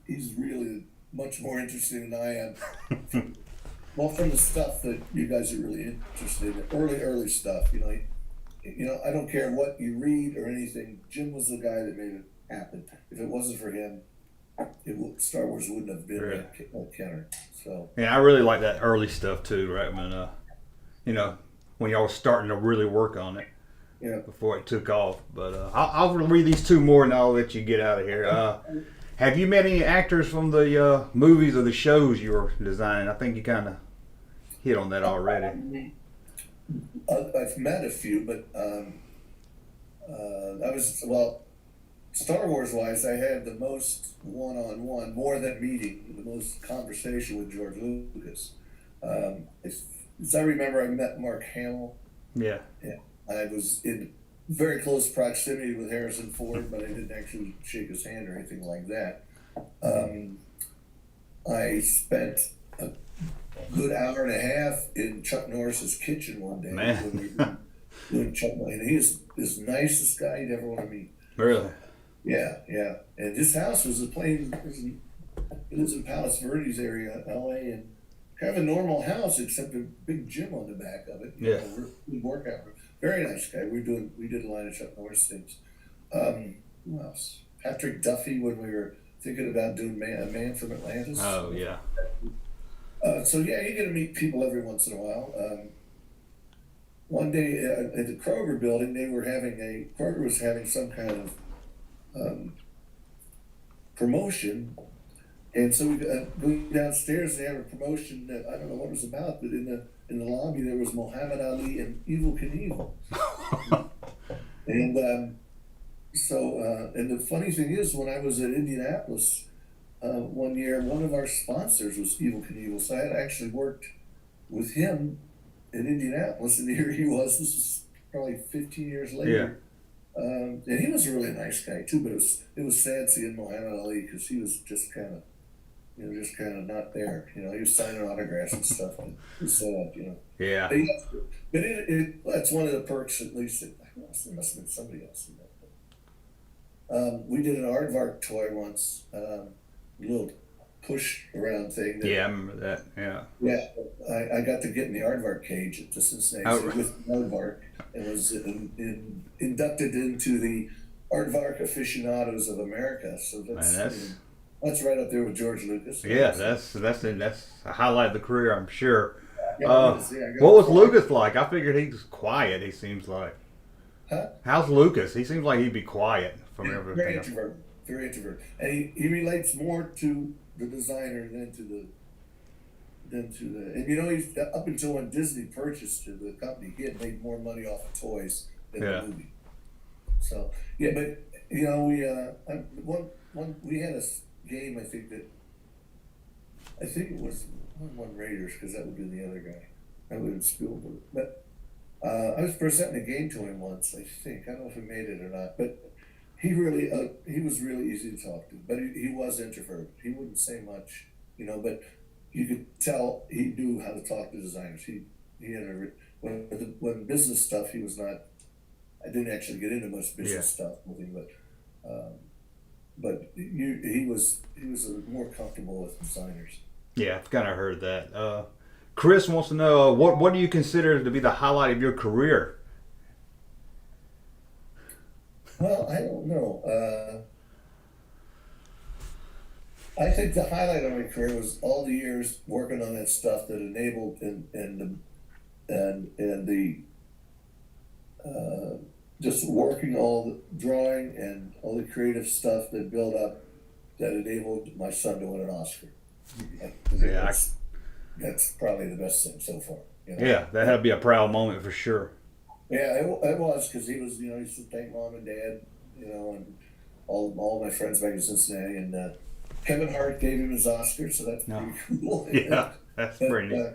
He's really much more interesting than I am. Well, from the stuff that you guys are really interested in, early stuff, I don't care what you read or anything. Jim was the guy that made it happen. If it wasn't for him, Star Wars wouldn't have been like Kenner. So
yeah, I really like that early stuff too, right? When y'all was starting to really work on it, before it took off. But I'll read these two more, and I'll let you get out of here. Have you met any actors from the movies or the shows you were designing? I think you kind of hit on that already.
I've met a few, but Star Wars wise, I had the most one-on-one, more than meeting, the most conversation with George Lucas. As I remember, I met Mark Hamill. Yeah. I was in very close proximity with Harrison Ford, but I didn't actually shake his hand or anything like that. I spent a good hour and a half in Chuck Norris's kitchen one day. When we were doing Chuck, and he is the nicest guy you'd ever want to meet.
Really?
Yeah. And this house was it lives in Palos Verdes area, LA, and kind of a normal house except a big gym on the back of it. We work out. Very nice guy. We did a line of Chuck Norris things. Who else? Patrick Duffy when we were thinking about doing Man from Atlantis.
Oh yeah.
So yeah, you get to meet people every once in a while. One day at the Kroger building, Kroger was having some kind of promotion, and so we go downstairs. They have a promotion that I don't know what it was about, but in the lobby there was Muhammad Ali and Evel Knievel. And and the funny thing is, when I was at Indianapolis one year, one of our sponsors was Evel Knievel, so I had actually worked with him in Indianapolis, and here he was. This was probably 15 years later. And he was a really nice guy too, but it was sad seeing Muhammad Ali because he was just kind of not there. He was signing autographs and stuff. And it was sad,
Yeah.
But that's one of the perks, at least. There must have been somebody else in that. We did an aardvark toy once, little push around thing. That,
Yeah, I remember that. Yeah.
yeah, I got to get in the aardvark cage at the Cincinnati
Oh,
Zoo with aardvark and was inducted into the Aardvark Aficionados of America. So
man,
that's right up there with George Lucas.
yeah,
So,
that's a highlight of the career, I'm sure.
yeah, it is. Yeah, I got
What was
fly.
Lucas like? I figured he was quiet. He seems like.
Huh?
How's Lucas? He seems like he'd be quiet from
Yeah,
everything.
very introvert, and he relates more to the designer and you know, he's up until when Disney purchased the company, he had made more money off of toys than
Yeah.
the movie. So yeah, but you know, we had a game. I think it was one Raiders, because that would be the other guy. I would have Spielberg, but I was presenting a game to him once. I think I don't know if he made it or not, but he was really easy to talk to. But he was introverted. He wouldn't say much, you know, but you could tell he knew how to talk to designers. He had when business stuff, he was not. I didn't actually get into much business stuff with him, but he was more comfortable with designers.
Yeah, I've kind of heard that. Chris wants to know what do you consider to be the highlight of your career?
Well, I don't know. I think the highlight of my career was all the years working on that stuff that enabled and the just working all the drawing and all the creative stuff that built up that enabled my son to win an Oscar.
Yeah,
that's probably the best thing so far. You know?
yeah, that had to be a proud moment for sure.
Yeah, it was, because he was, you know, he used to thank mom and dad, you know, and all my friends back in Cincinnati, and Kevin Hart gave him his Oscar, so that's pretty cool.
Yeah, that's pretty neat.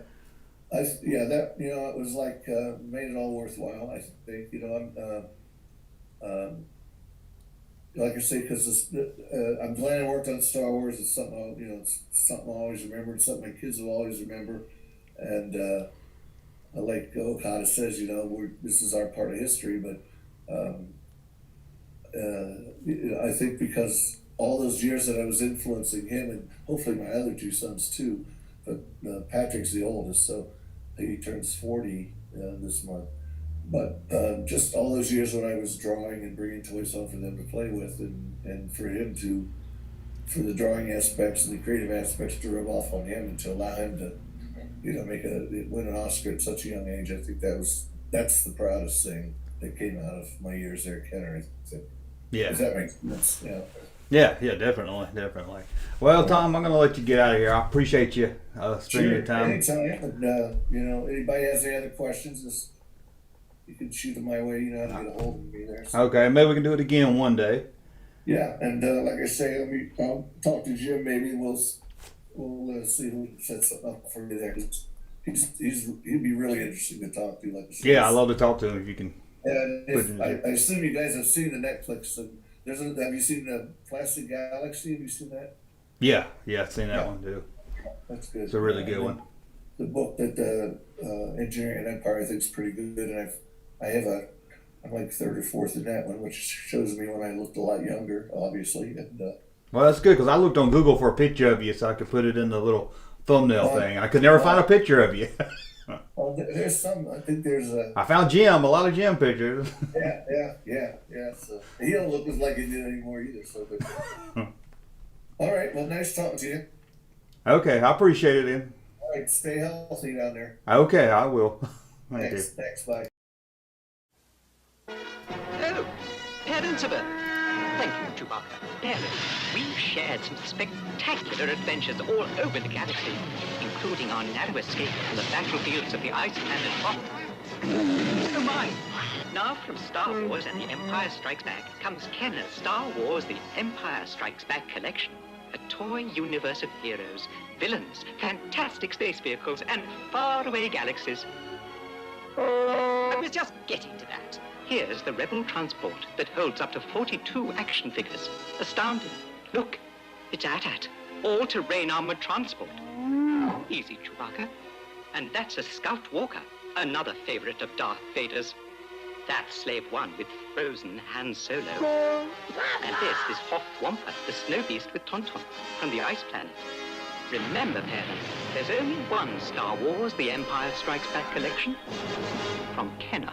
That, you know, it was like made it all worthwhile. I think, you know, like I say, because I'm glad I worked on Star Wars. It's something it's something I always remember. It's something my kids will always remember, and like Okada says, you know, this is our part of history. But I think because all those years that I was influencing him, and hopefully my other two sons too, but Patrick's the oldest, so he turns 40 this month. But just all those years when I was drawing and bringing toys home for them to play with, and for him for the drawing aspects and the creative aspects to rub off on him, and to allow him to, you know, win an Oscar at such a young age, I think that's the proudest thing that came out of my years there at Kenner.
Yeah.
Does that make sense? Yeah.
Yeah, definitely. Well, Tom, I'm going to let you get out of here. I appreciate you spending your time.
Anytime. And, you know, anybody has any other questions, you can shoot them my way. You know how to get a hold of me there. So.
Okay, maybe we can do it again one day.
Yeah, and like I say, I'll talk to Jim. Maybe we'll see who sets something up for you there. He'd be really interesting to talk to. Like I said.
Yeah, I love to talk to him if you can.
And I assume you guys have seen the Netflix. Have you seen the Plastic Galaxy? Have you seen that?
Yeah, I've seen that one too.
That's good.
It's a really good one.
The book that Engineering an Empire I think is pretty good, and I'm like third or fourth in that one, which shows me when I looked a lot younger, obviously. And
well, that's good, because I looked on Google for a picture of you so I could put it in the little thumbnail thing. I could never find a picture of you.
Oh, there's some. I think there's a.
I found Jim, a lot of Jim pictures.
Yeah. So he don't look like he did anymore either. So, but, all right. Well, nice talking to you.
Okay, I appreciate it, then.
All right, stay healthy down there.
Okay, I will.
Thanks, bye.
Oh, parents of Earth. Thank you, Chewbacca. Parents, we've shared some spectacular adventures all over the galaxy, including our narrow escape from the battlefields of the ice planet Hoth. Oh my! Now from Star Wars and The Empire Strikes Back comes Kenner's Star Wars The Empire Strikes Back collection. A toy universe of heroes, villains, fantastic space vehicles, and faraway galaxies. I was just getting to that. Here's the Rebel transport that holds up to 42 action figures. Astounding. Look, it's AT-AT, all-terrain armored transport. Easy, Chewbacca. And that's a Scout Walker, another favorite of Darth Vader's. That's Slave One with frozen Han Solo. And this is Hoth Wampa, the snow beast with Tauntaun from the ice planet. Remember, parents, there's only one Star Wars The Empire Strikes Back collection. From Kenner.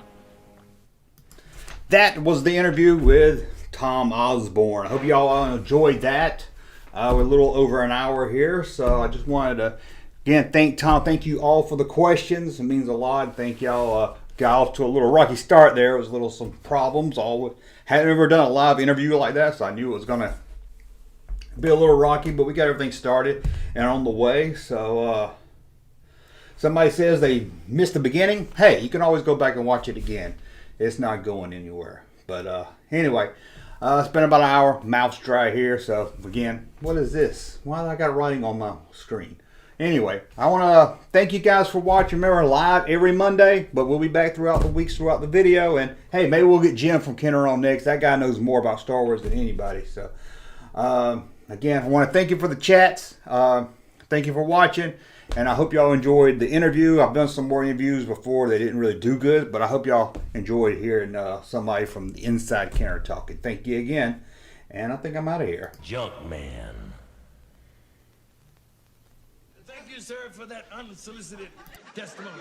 That was the interview with Tom Osborne. I hope y'all enjoyed that. We're a little over an hour here, so I just wanted to, again, thank Tom. Thank you all for the questions. It means a lot. Thank y'all. Got off to a little rocky start there. It was some problems. Hadn't ever done a live interview like that, so I knew it was going to be a little rocky, but we got everything started and on the way. So somebody says they missed the beginning. Hey, you can always go back and watch it again. It's not going anywhere. But anyway, it's been about an hour. Mouth's dry here. So again, what is this? Why do I got writing on my screen? Anyway, I want to thank you guys for watching. Remember, live every Monday, but we'll be back throughout the weeks, throughout the video. And hey, maybe we'll get Jim from Kenner on next. That guy knows more about Star Wars than anybody. So again, I want to thank you for the chats. Thank you for watching. And I hope y'all enjoyed the interview. I've done some more interviews before. They didn't really do good, but I hope y'all enjoyed hearing somebody from the inside Kenner talking. Thank you again. And I think I'm out of here.
Junk man. Thank you, sir, for that unsolicited testimony.